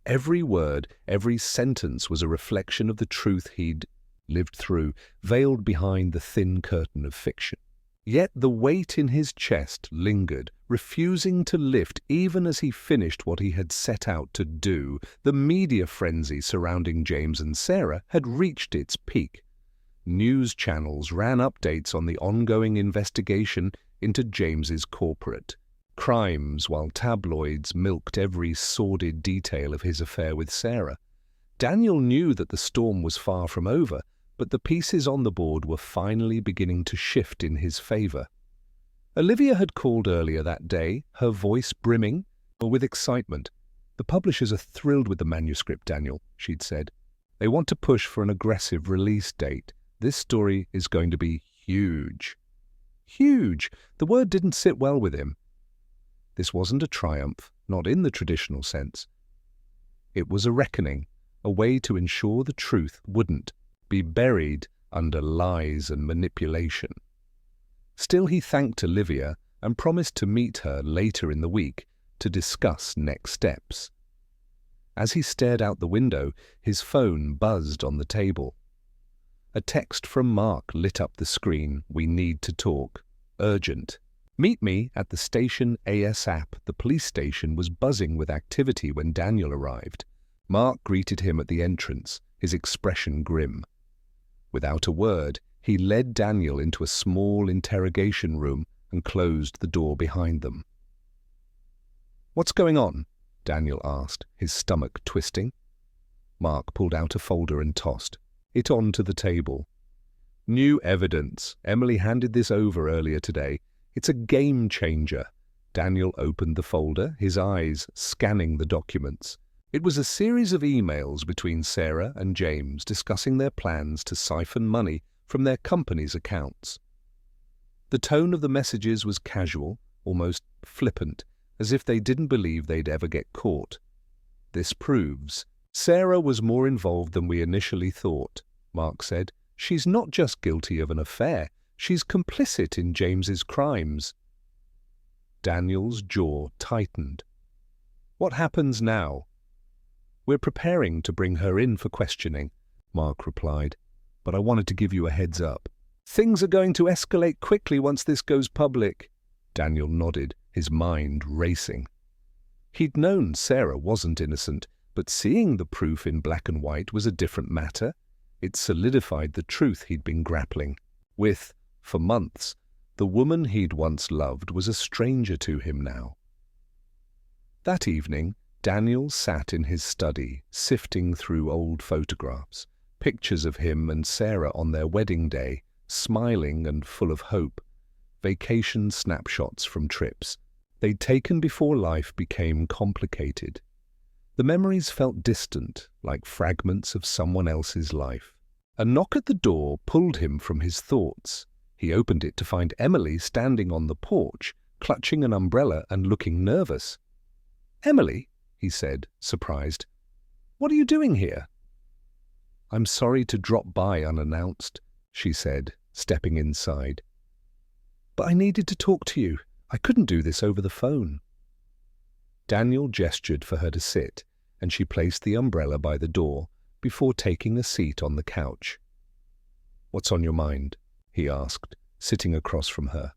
Every word, every sentence was a reflection of the truth he'd lived through, veiled behind the thin curtain of fiction. Yet the weight in his chest lingered, refusing to lift even as he finished what he had set out to do. The media frenzy surrounding James and Sarah had reached its peak. News channels ran updates on the ongoing investigation into James's corporate crimes, while tabloids milked every sordid detail of his affair with Sarah. Daniel knew that the storm was far from over, but the pieces on the board were finally beginning to shift in his favor. Olivia had called earlier that day, her voice brimming with excitement. "The publishers are thrilled with the manuscript, Daniel," she'd said. "They want to push for an aggressive release date. This story is going to be huge." Huge! The word didn't sit well with him. This wasn't a triumph, not in the traditional sense. It was a reckoning, a way to ensure the truth wouldn't be buried under lies and manipulation. Still, he thanked Olivia and promised to meet her later in the week to discuss next steps. As he stared out the window, his phone buzzed on the table. A text from Mark lit up the screen. "We need to talk. Urgent. Meet me at the station ASAP." The police station was buzzing with activity when Daniel arrived. Mark greeted him at the entrance, his expression grim. Without a word, he led Daniel into a small interrogation room and closed the door behind them. "What's going on?" Daniel asked, his stomach twisting. Mark pulled out a folder and tossed it onto the table. "New evidence. Emily handed this over earlier today. It's a game changer." Daniel opened the folder, his eyes scanning the documents. It was a series of emails between Sarah and James discussing their plans to siphon money from their company's accounts. The tone of the messages was casual, almost flippant, as if they didn't believe they'd ever get caught. "This proves Sarah was more involved than we initially thought," Mark said. "She's not just guilty of an affair, she's complicit in James's crimes." Daniel's jaw tightened. "What happens now?" "We're preparing to bring her in for questioning," Mark replied. "But I wanted to give you a heads up. Things are going to escalate quickly once this goes public." Daniel nodded, his mind racing. He'd known Sarah wasn't innocent, But seeing the proof in black and white was a different matter. It solidified the truth he'd been grappling with for months. The woman he'd once loved was a stranger to him now. That evening, Daniel sat in his study, sifting through old photographs, pictures of him and Sarah on their wedding day, smiling and full of hope, vacation snapshots from trips they'd taken before life became complicated. The memories felt distant, like fragments of someone else's life. A knock at the door pulled him from his thoughts. He opened it to find Emily standing on the porch, clutching an umbrella and looking nervous. "Emily," he said, surprised. "What are you doing here?" "I'm sorry to drop by unannounced," she said, stepping inside. "But I needed to talk to you. I couldn't do this over the phone." Daniel gestured for her to sit, and she placed the umbrella by the door before taking a seat on the couch. "What's on your mind?" he asked, sitting across from her.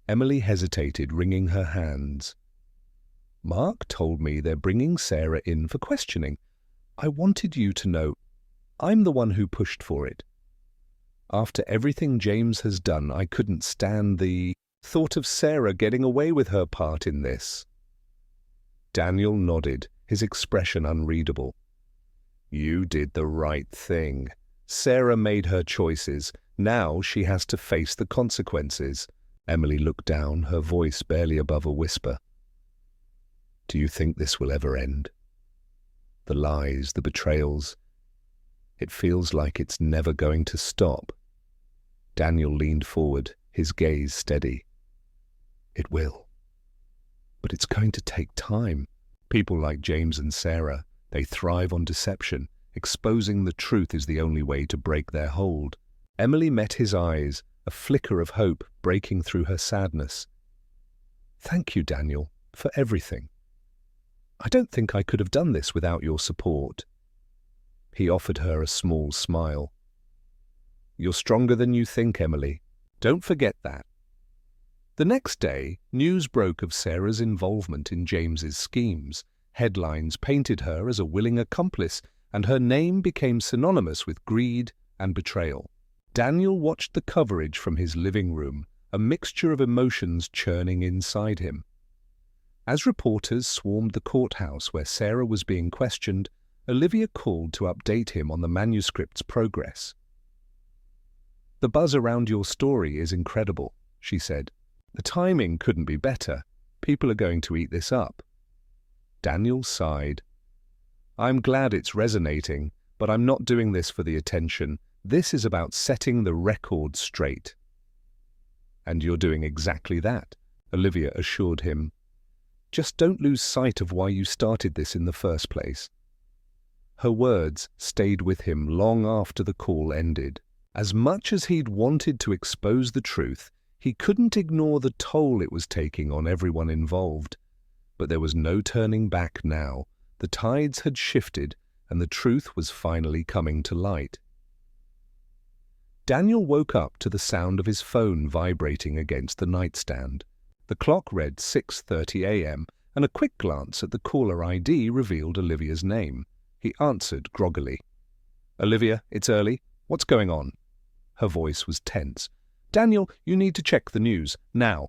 Emily hesitated, wringing her hands. "Mark told me they're bringing Sarah in for questioning. I wanted you to know I'm the one who pushed for it. After everything James has done, I couldn't stand the thought of Sarah getting away with her part in this." Daniel nodded, his expression unreadable. "You did the right thing. Sarah made her choices. Now she has to face the consequences." Emily looked down, her voice barely above a whisper. "Do you think this will ever end? The lies, the betrayals. It feels like it's never going to stop." Daniel leaned forward, his gaze steady. "It will. But it's going to take time. People like James and Sarah, they thrive on deception. Exposing the truth is the only way to break their hold." Emily met his eyes, a flicker of hope breaking through her sadness. "Thank you, Daniel, for everything. I don't think I could have done this without your support." He offered her a small smile. "You're stronger than you think, Emily. Don't forget that." The next day, news broke of Sarah's involvement in James's schemes. Headlines painted her as a willing accomplice, and her name became synonymous with greed and betrayal. Daniel watched the coverage from his living room, a mixture of emotions churning inside him. As reporters swarmed the courthouse where Sarah was being questioned, Olivia called to update him on the manuscript's progress. "The buzz around your story is incredible," she said. "The timing couldn't be better. People are going to eat this up." Daniel sighed. "I'm glad it's resonating, but I'm not doing this for the attention. This is about setting the record straight." "And you're doing exactly that," Olivia assured him. "Just don't lose sight of why you started this in the first place." Her words stayed with him long after the call ended. As much as he'd wanted to expose the truth, he couldn't ignore the toll it was taking on everyone involved. But there was no turning back now. The tides had shifted, and the truth was finally coming to light. Daniel woke up to the sound of his phone vibrating against the nightstand. The clock read 6:30 a.m., and a quick glance at the caller ID revealed Olivia's name. He answered groggily. "Olivia, it's early. What's going on?" Her voice was tense. "Daniel, you need to check the news, now."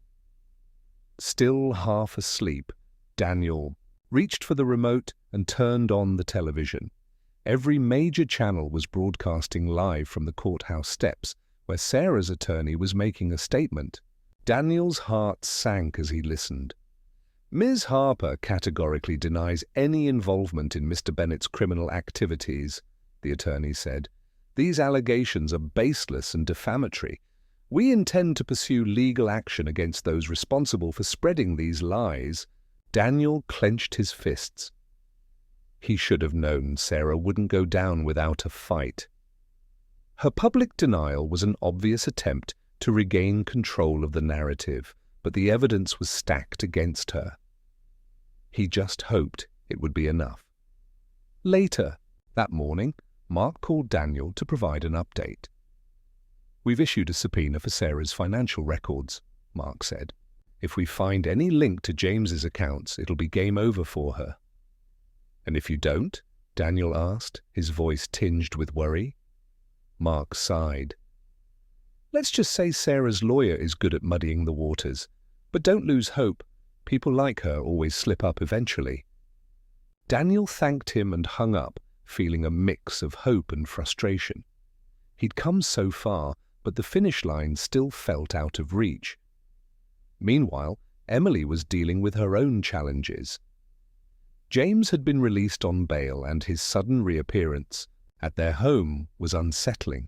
Still half asleep, Daniel reached for the remote and turned on the television. Every major channel was broadcasting live from the courthouse steps, where Sarah's attorney was making a statement. Daniel's heart sank as he listened. "Ms. Harper categorically denies any involvement in Mr. Bennett's criminal activities," the attorney said. "These allegations are baseless and defamatory. We intend to pursue legal action against those responsible for spreading these lies." Daniel clenched his fists. He should have known Sarah wouldn't go down without a fight. Her public denial was an obvious attempt to regain control of the narrative, but the evidence was stacked against her. He just hoped it would be enough. Later, that morning, Mark called Daniel to provide an update. "We've issued a subpoena for Sarah's financial records," Mark said. "If we find any link to James's accounts, it'll be game over for her." And if you don't? Daniel asked, his voice tinged with worry. Mark sighed. Let's just say Sarah's lawyer is good at muddying the waters. But don't lose hope. People like her always slip up eventually. Daniel thanked him and hung up, feeling a mix of hope and frustration. He'd come so far, but the finish line still felt out of reach. Meanwhile, Emily was dealing with her own challenges. James had been released on bail, and his sudden reappearance at their home was unsettling.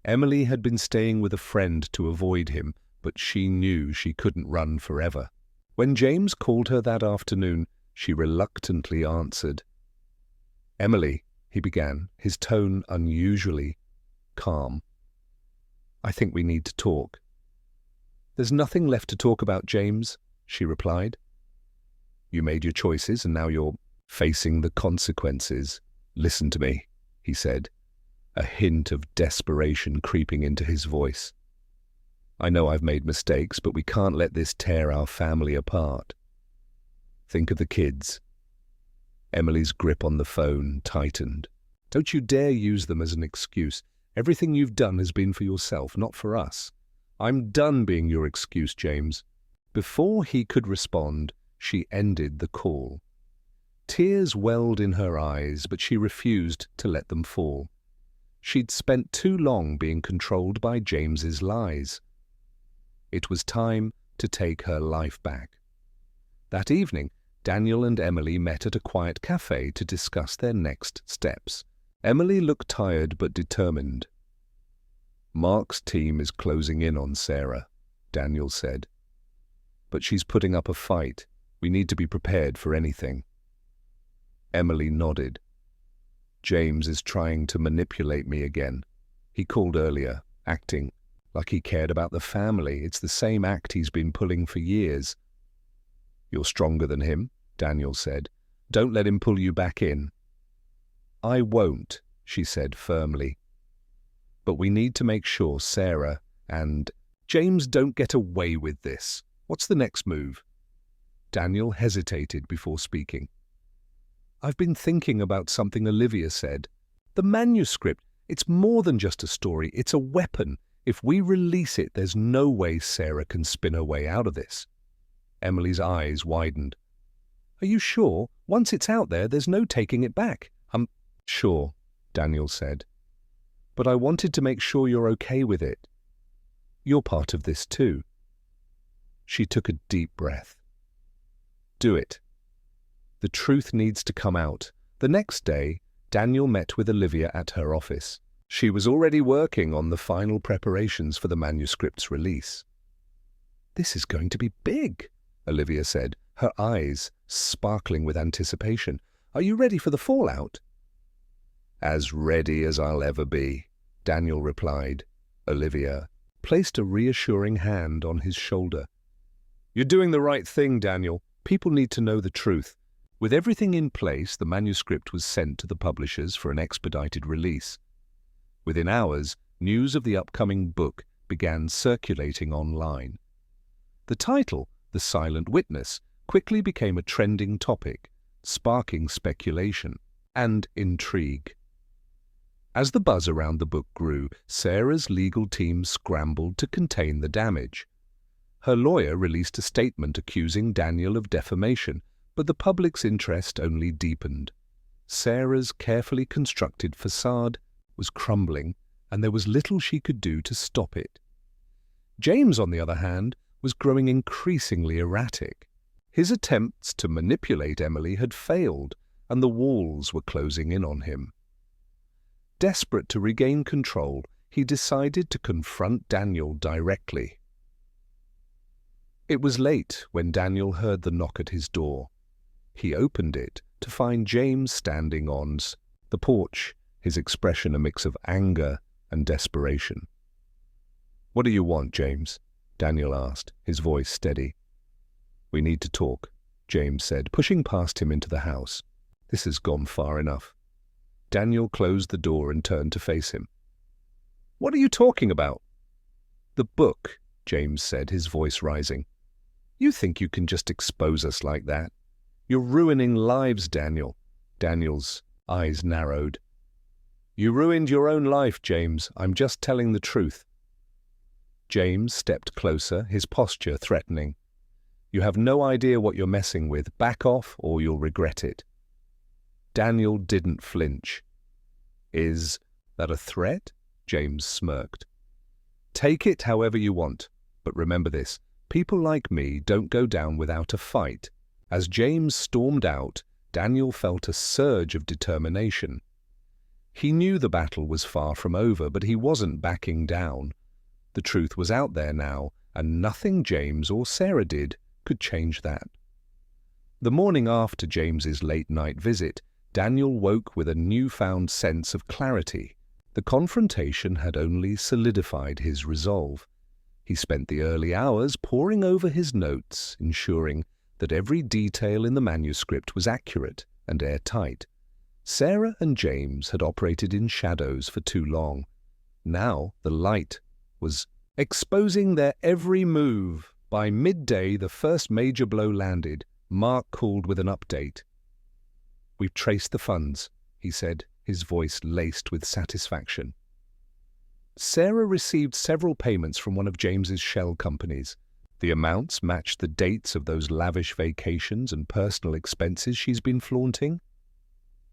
Emily had been staying with a friend to avoid him, but she knew she couldn't run forever. When James called her that afternoon, she reluctantly answered. "Emily," he began, his tone unusually calm. "I think we need to talk." "There's nothing left to talk about, James," she replied. "You made your choices and now you're facing the consequences. Listen to me," he said, a hint of desperation creeping into his voice. "I know I've made mistakes, but we can't let this tear our family apart. Think of the kids." Emily's grip on the phone tightened. "Don't you dare use them as an excuse. Everything you've done has been for yourself, not for us. I'm done being your excuse, James." Before he could respond, she ended the call. Tears welled in her eyes, but she refused to let them fall. She'd spent too long being controlled by James's lies. It was time to take her life back. That evening, Daniel and Emily met at a quiet cafe to discuss their next steps. Emily looked tired but determined. "Mark's team is closing in on Sarah," Daniel said. "But she's putting up a fight. We need to be prepared for anything." Emily nodded. "James is trying to manipulate me again. He called earlier, acting like he cared about the family. It's the same act he's been pulling for years." "You're stronger than him," Daniel said. "Don't let him pull you back in." "I won't," she said firmly. "But we need to make sure Sarah and James don't get away with this. What's the next move?" Daniel hesitated before speaking. "I've been thinking about something Olivia said. The manuscript, it's more than just a story, it's a weapon. If we release it, there's no way Sarah can spin her way out of this." Emily's eyes widened. "Are you sure? Once it's out there, there's no taking it back." "I'm sure," Daniel said. "But I wanted to make sure you're okay with it. You're part of this too." She took a deep breath. "Do it. The truth needs to come out." The next day, Daniel met with Olivia at her office. She was already working on the final preparations for the manuscript's release. "This is going to be big," Olivia said, her eyes sparkling with anticipation. "Are you ready for the fallout?" "As ready as I'll ever be," Daniel replied. Olivia placed a reassuring hand on his shoulder. "You're doing the right thing, Daniel. People need to know the truth." With everything in place, the manuscript was sent to the publishers for an expedited release. Within hours, news of the upcoming book began circulating online. The title, The Silent Witness, quickly became a trending topic, sparking speculation and intrigue. As the buzz around the book grew, Sarah's legal team scrambled to contain the damage. Her lawyer released a statement accusing Daniel of defamation, but the public's interest only deepened. Sarah's carefully constructed facade was crumbling, and there was little she could do to stop it. James, on the other hand, was growing increasingly erratic. His attempts to manipulate Emily had failed, and the walls were closing in on him. Desperate to regain control, he decided to confront Daniel directly. It was late when Daniel heard the knock at his door. He opened it to find James standing on the porch, his expression a mix of anger and desperation. "What do you want, James?" Daniel asked, his voice steady. "We need to talk," James said, pushing past him into the house. "This has gone far enough." Daniel closed the door and turned to face him. "What are you talking about?" "The book," James said, his voice rising. "You think you can just expose us like that? You're ruining lives, Daniel. Daniel's eyes narrowed. You ruined your own life, James. I'm just telling the truth. James stepped closer, his posture threatening. You have no idea what you're messing with. Back off or you'll regret it. Daniel didn't flinch. Is that a threat? James smirked. Take it however you want, but remember this. People like me don't go down without a fight. As James stormed out, Daniel felt a surge of determination. He knew the battle was far from over, but he wasn't backing down. The truth was out there now, and nothing James or Sarah did could change that. The morning after James's late-night visit, Daniel woke with a newfound sense of clarity. The confrontation had only solidified his resolve. He spent the early hours poring over his notes, ensuring that every detail in the manuscript was accurate and airtight. Sarah and James had operated in shadows for too long. Now the light was exposing their every move. By midday, the first major blow landed. Mark called with an update. We've traced the funds, he said, his voice laced with satisfaction. Sarah received several payments from one of James's shell companies. The amounts matched the dates of those lavish vacations and personal expenses she's been flaunting.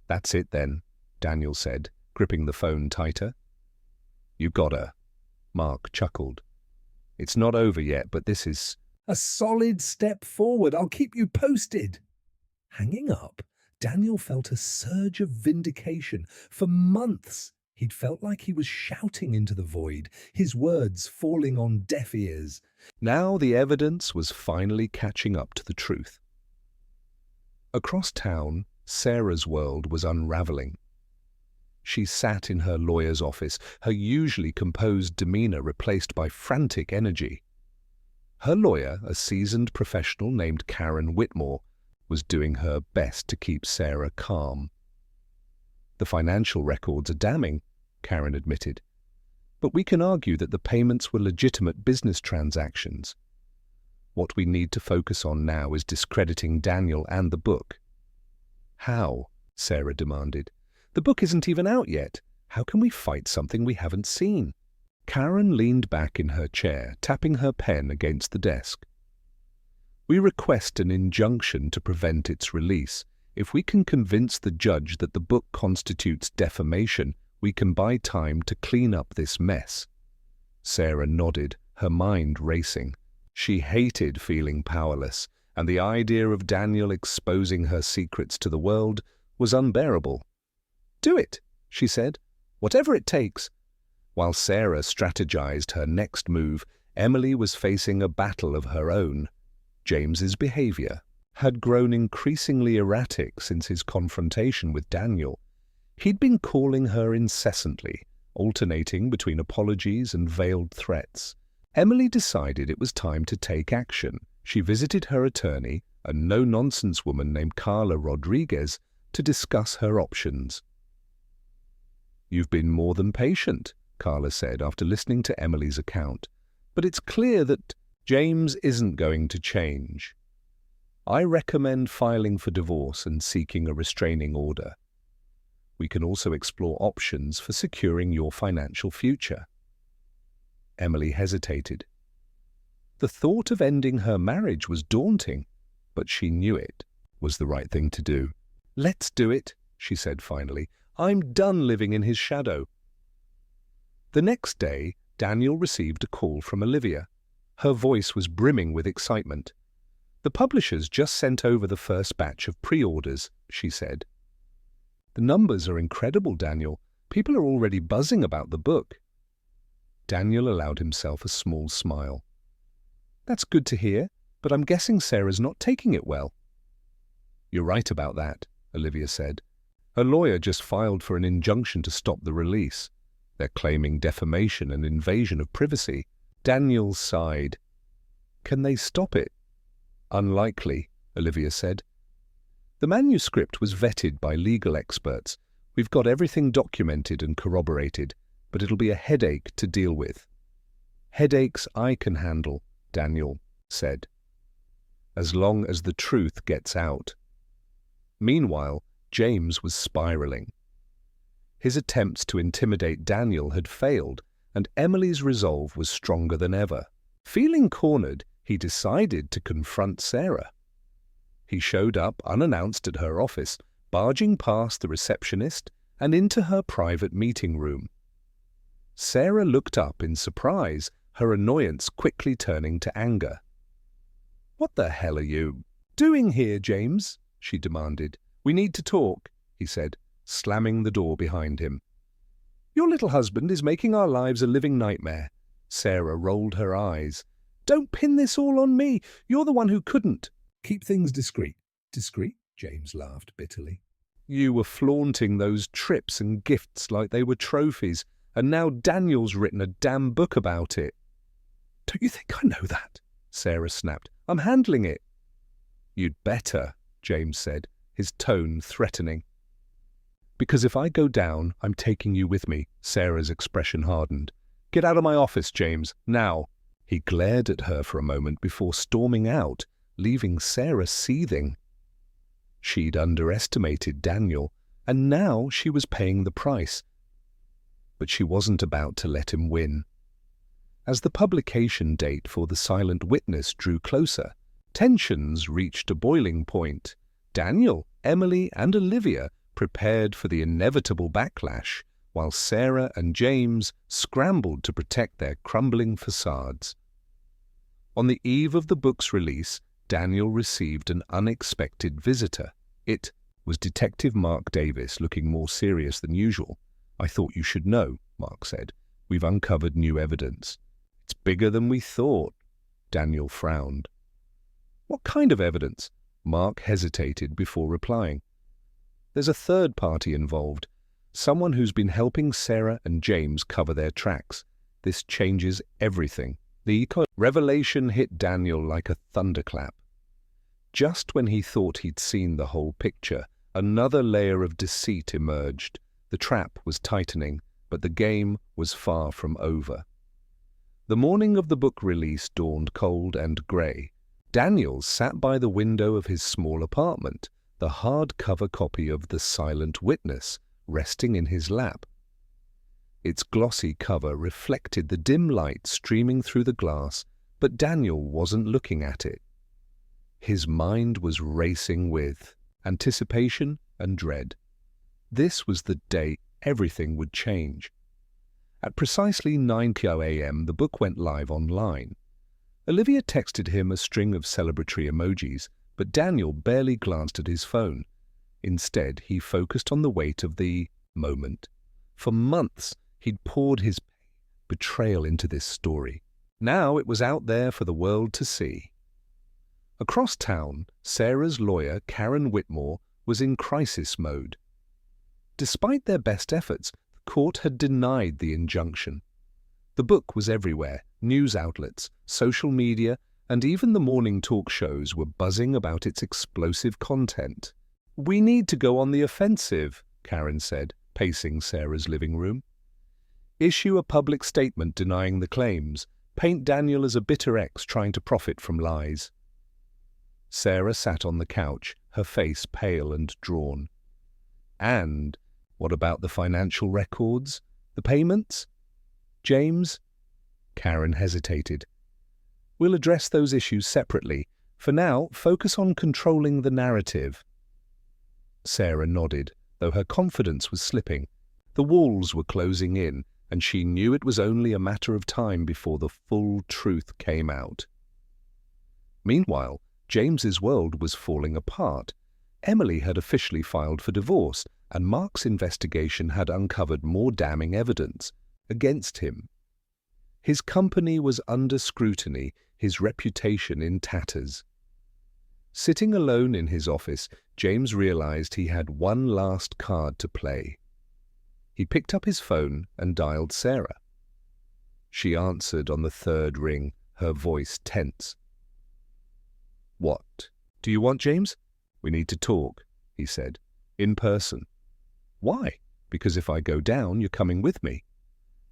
That's it then, Daniel said, gripping the phone tighter. You got her, Mark chuckled. It's not over yet, but this is a solid step forward. I'll keep you posted. Hanging up, Daniel felt a surge of vindication. For months, he'd felt like he was shouting into the void, his words falling on deaf ears. Now the evidence was finally catching up to the truth. Across town, Sarah's world was unraveling. She sat in her lawyer's office, her usually composed demeanor replaced by frantic energy. Her lawyer, a seasoned professional named Karen Whitmore, was doing her best to keep Sarah calm. The financial records are damning, Karen admitted, but we can argue that the payments were legitimate business transactions. What we need to focus on now is discrediting Daniel and the book. How? Sarah demanded. The book isn't even out yet. How can we fight something we haven't seen? Karen leaned back in her chair, tapping her pen against the desk. We request an injunction to prevent its release. If we can convince the judge that the book constitutes defamation, we can buy time to clean up this mess. Sarah nodded, her mind racing. She hated feeling powerless, and the idea of Daniel exposing her secrets to the world was unbearable. Do it, she said, whatever it takes. While Sarah strategized her next move, Emily was facing a battle of her own. James's behavior had grown increasingly erratic since his confrontation with Daniel. He'd been calling her incessantly, alternating between apologies and veiled threats. Emily decided it was time to take action. She visited her attorney, a no-nonsense woman named Carla Rodriguez, to discuss her options. You've been more than patient, Carla said after listening to Emily's account, but it's clear that James isn't going to change. I recommend filing for divorce and seeking a restraining order. We can also explore options for securing your financial future. Emily hesitated. The thought of ending her marriage was daunting, but she knew it was the right thing to do. Let's do it, she said finally. I'm done living in his shadow. The next day, Daniel received a call from Olivia. Her voice was brimming with excitement. The publishers just sent over the first batch of pre-orders, she said. The numbers are incredible, Daniel. People are already buzzing about the book. Daniel allowed himself a small smile. That's good to hear, but I'm guessing Sarah's not taking it well. You're right about that, Olivia said. Her lawyer just filed for an injunction to stop the release. They're claiming defamation and invasion of privacy. Daniel sighed. Can they stop it? Unlikely, Olivia said. The manuscript was vetted by legal experts. We've got everything documented and corroborated, but it'll be a headache to deal with. Headaches I can handle, Daniel said, as long as the truth gets out. Meanwhile, James was spiraling. His attempts to intimidate Daniel had failed, and Emily's resolve was stronger than ever. Feeling cornered, he decided to confront Sarah. He showed up unannounced at her office, barging past the receptionist and into her private meeting room. Sarah looked up in surprise, her annoyance quickly turning to anger. "What the hell are you doing here, James?" she demanded. "We need to talk," he said, slamming the door behind him. "Your little husband is making our lives a living nightmare." Sarah rolled her eyes. "Don't pin this all on me. You're the one who couldn't." "Keep things discreet." "Discreet?" James laughed bitterly. "You were flaunting those trips and gifts like they were trophies, and now Daniel's written a damn book about it." "Don't you think I know that?" Sarah snapped. "I'm handling it." "You'd better," James said, his tone threatening. "Because if I go down, I'm taking you with me." Sarah's expression hardened. "Get out of my office, James, now." He glared at her for a moment before storming out, leaving Sarah seething. She'd underestimated Daniel, and now she was paying the price. But she wasn't about to let him win. As the publication date for The Silent Witness drew closer, tensions reached a boiling point. Daniel, Emily, and Olivia prepared for the inevitable backlash, while Sarah and James scrambled to protect their crumbling facades. On the eve of the book's release, Daniel received an unexpected visitor. It was Detective Mark Davis, looking more serious than usual. "I thought you should know," Mark said. "We've uncovered new evidence." "It's bigger than we thought." Daniel frowned. "What kind of evidence?" Mark hesitated before replying. "There's a third party involved, someone who's been helping Sarah and James cover their tracks. This changes everything." The revelation hit Daniel like a thunderclap. Just when he thought he'd seen the whole picture, another layer of deceit emerged. The trap was tightening, but the game was far from over. The morning of the book release dawned cold and grey. Daniel sat by the window of his small apartment, the hardcover copy of The Silent Witness resting in his lap. Its glossy cover reflected the dim light streaming through the glass, but Daniel wasn't looking at it. His mind was racing with anticipation and dread. This was the day everything would change. At precisely 9:00 a.m., the book went live online. Olivia texted him a string of celebratory emojis, but Daniel barely glanced at his phone. Instead, he focused on the weight of the moment. For months, he'd poured his betrayal into this story. Now it was out there for the world to see. Across town, Sarah's lawyer, Karen Whitmore, was in crisis mode. Despite their best efforts, the court had denied the injunction. The book was everywhere. News outlets, social media, and even the morning talk shows were buzzing about its explosive content. "We need to go on the offensive," Karen said, pacing Sarah's living room. "Issue a public statement denying the claims. Paint Daniel as a bitter ex trying to profit from lies." Sarah sat on the couch, her face pale and drawn. "And what about the financial records? The payments? James?" Karen hesitated. "We'll address those issues separately. For now, focus on controlling the narrative." Sarah nodded, though her confidence was slipping. The walls were closing in, and she knew it was only a matter of time before the full truth came out. Meanwhile, James's world was falling apart. Emily had officially filed for divorce, and Mark's investigation had uncovered more damning evidence against him. His company was under scrutiny, his reputation in tatters. Sitting alone in his office, James realized he had one last card to play. He picked up his phone and dialed Sarah. She answered on the third ring, her voice tense. "What do you want, James?" "We need to talk," he said. "In person." "Why?" "Because if I go down, you're coming with me."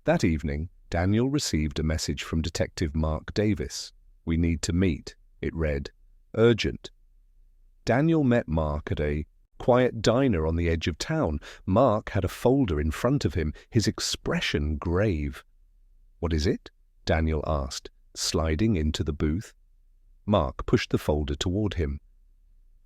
That evening, Daniel received a message from Detective Mark Davis. "We need to meet," it read. "Urgent." Daniel met Mark at a quiet diner on the edge of town. Mark had a folder in front of him, his expression grave. "What is it?" Daniel asked, sliding into the booth. Mark pushed the folder toward him.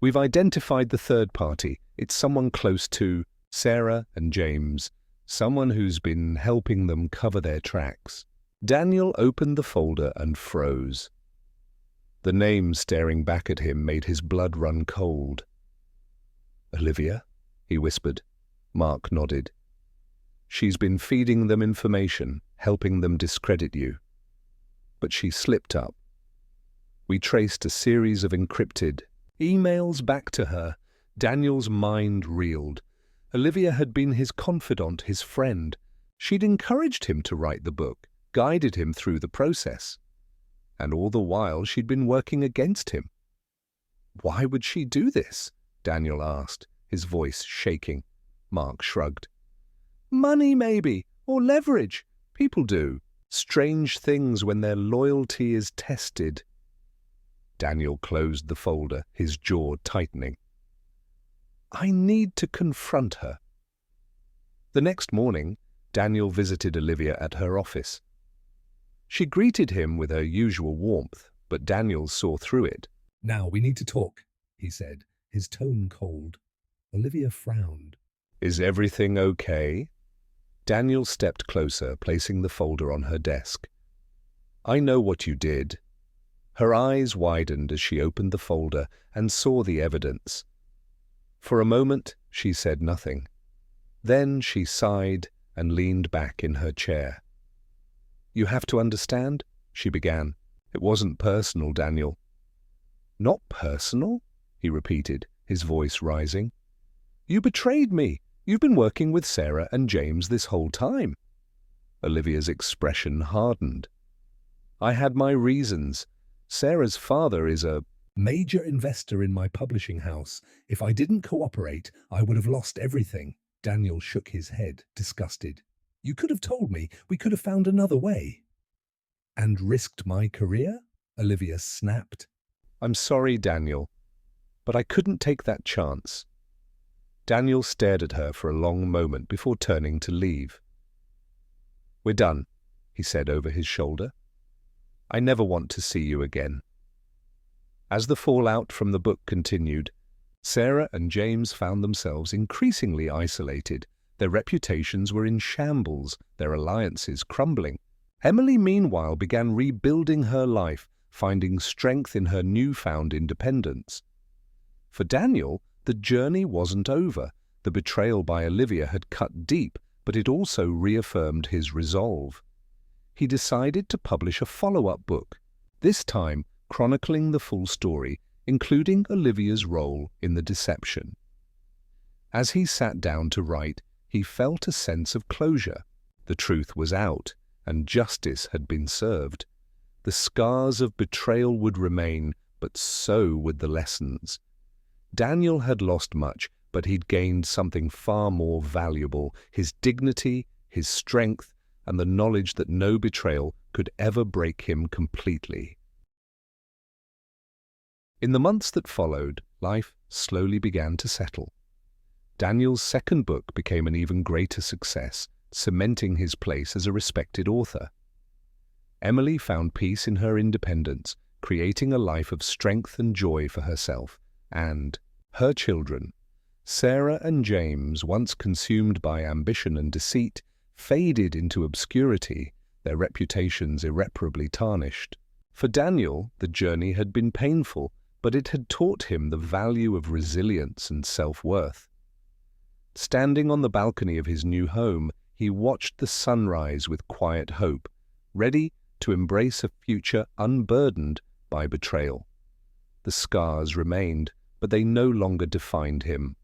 "We've identified the third party. It's someone close to Sarah and James, someone who's been helping them cover their tracks." Daniel opened the folder and froze. The name staring back at him made his blood run cold. "Olivia?" he whispered. Mark nodded. "She's been feeding them information, helping them discredit you. But she slipped up. We traced a series of encrypted emails back to her." Daniel's mind reeled. Olivia had been his confidant, his friend. She'd encouraged him to write the book, guided him through the process. And all the while she'd been working against him. "Why would she do this?" Daniel asked, his voice shaking. Mark shrugged. "Money, maybe, or leverage. People do strange things when their loyalty is tested." Daniel closed the folder, his jaw tightening. "I need to confront her." The next morning, Daniel visited Olivia at her office. She greeted him with her usual warmth, but Daniel saw through it. "Now we need to talk," he said, his tone cold. Olivia frowned. "Is everything okay?" Daniel stepped closer, placing the folder on her desk. "I know what you did." Her eyes widened as she opened the folder and saw the evidence. For a moment, she said nothing. Then she sighed and leaned back in her chair. "You have to understand," she began. "It wasn't personal, Daniel." "Not personal?" he repeated, his voice rising. "You betrayed me. You've been working with Sarah and James this whole time." Olivia's expression hardened. "I had my reasons. Sarah's father is a major investor in my publishing house. If I didn't cooperate, I would have lost everything." Daniel shook his head, disgusted. "You could have told me. We could have found another way." "And risked my career?" Olivia snapped. "I'm sorry, Daniel, but I couldn't take that chance." Daniel stared at her for a long moment before turning to leave. "We're done," he said over his shoulder. "I never want to see you again." As the fallout from the book continued, Sarah and James found themselves increasingly isolated. Their reputations were in shambles, their alliances crumbling. Emily, meanwhile, began rebuilding her life, finding strength in her newfound independence. For Daniel, the journey wasn't over. The betrayal by Olivia had cut deep, but it also reaffirmed his resolve. He decided to publish a follow-up book, this time chronicling the full story, including Olivia's role in the deception. As he sat down to write, he felt a sense of closure. The truth was out, and justice had been served. The scars of betrayal would remain, but so would the lessons. Daniel had lost much, but he'd gained something far more valuable: his dignity, his strength, and the knowledge that no betrayal could ever break him completely. In the months that followed, life slowly began to settle. Daniel's second book became an even greater success, cementing his place as a respected author. Emily found peace in her independence, creating a life of strength and joy for herself and her children. Sarah and James, once consumed by ambition and deceit, faded into obscurity, their reputations irreparably tarnished. For Daniel, the journey had been painful, but it had taught him the value of resilience and self-worth. Standing on the balcony of his new home, he watched the sunrise with quiet hope, ready to embrace a future unburdened by betrayal. The scars remained, but they no longer defined him.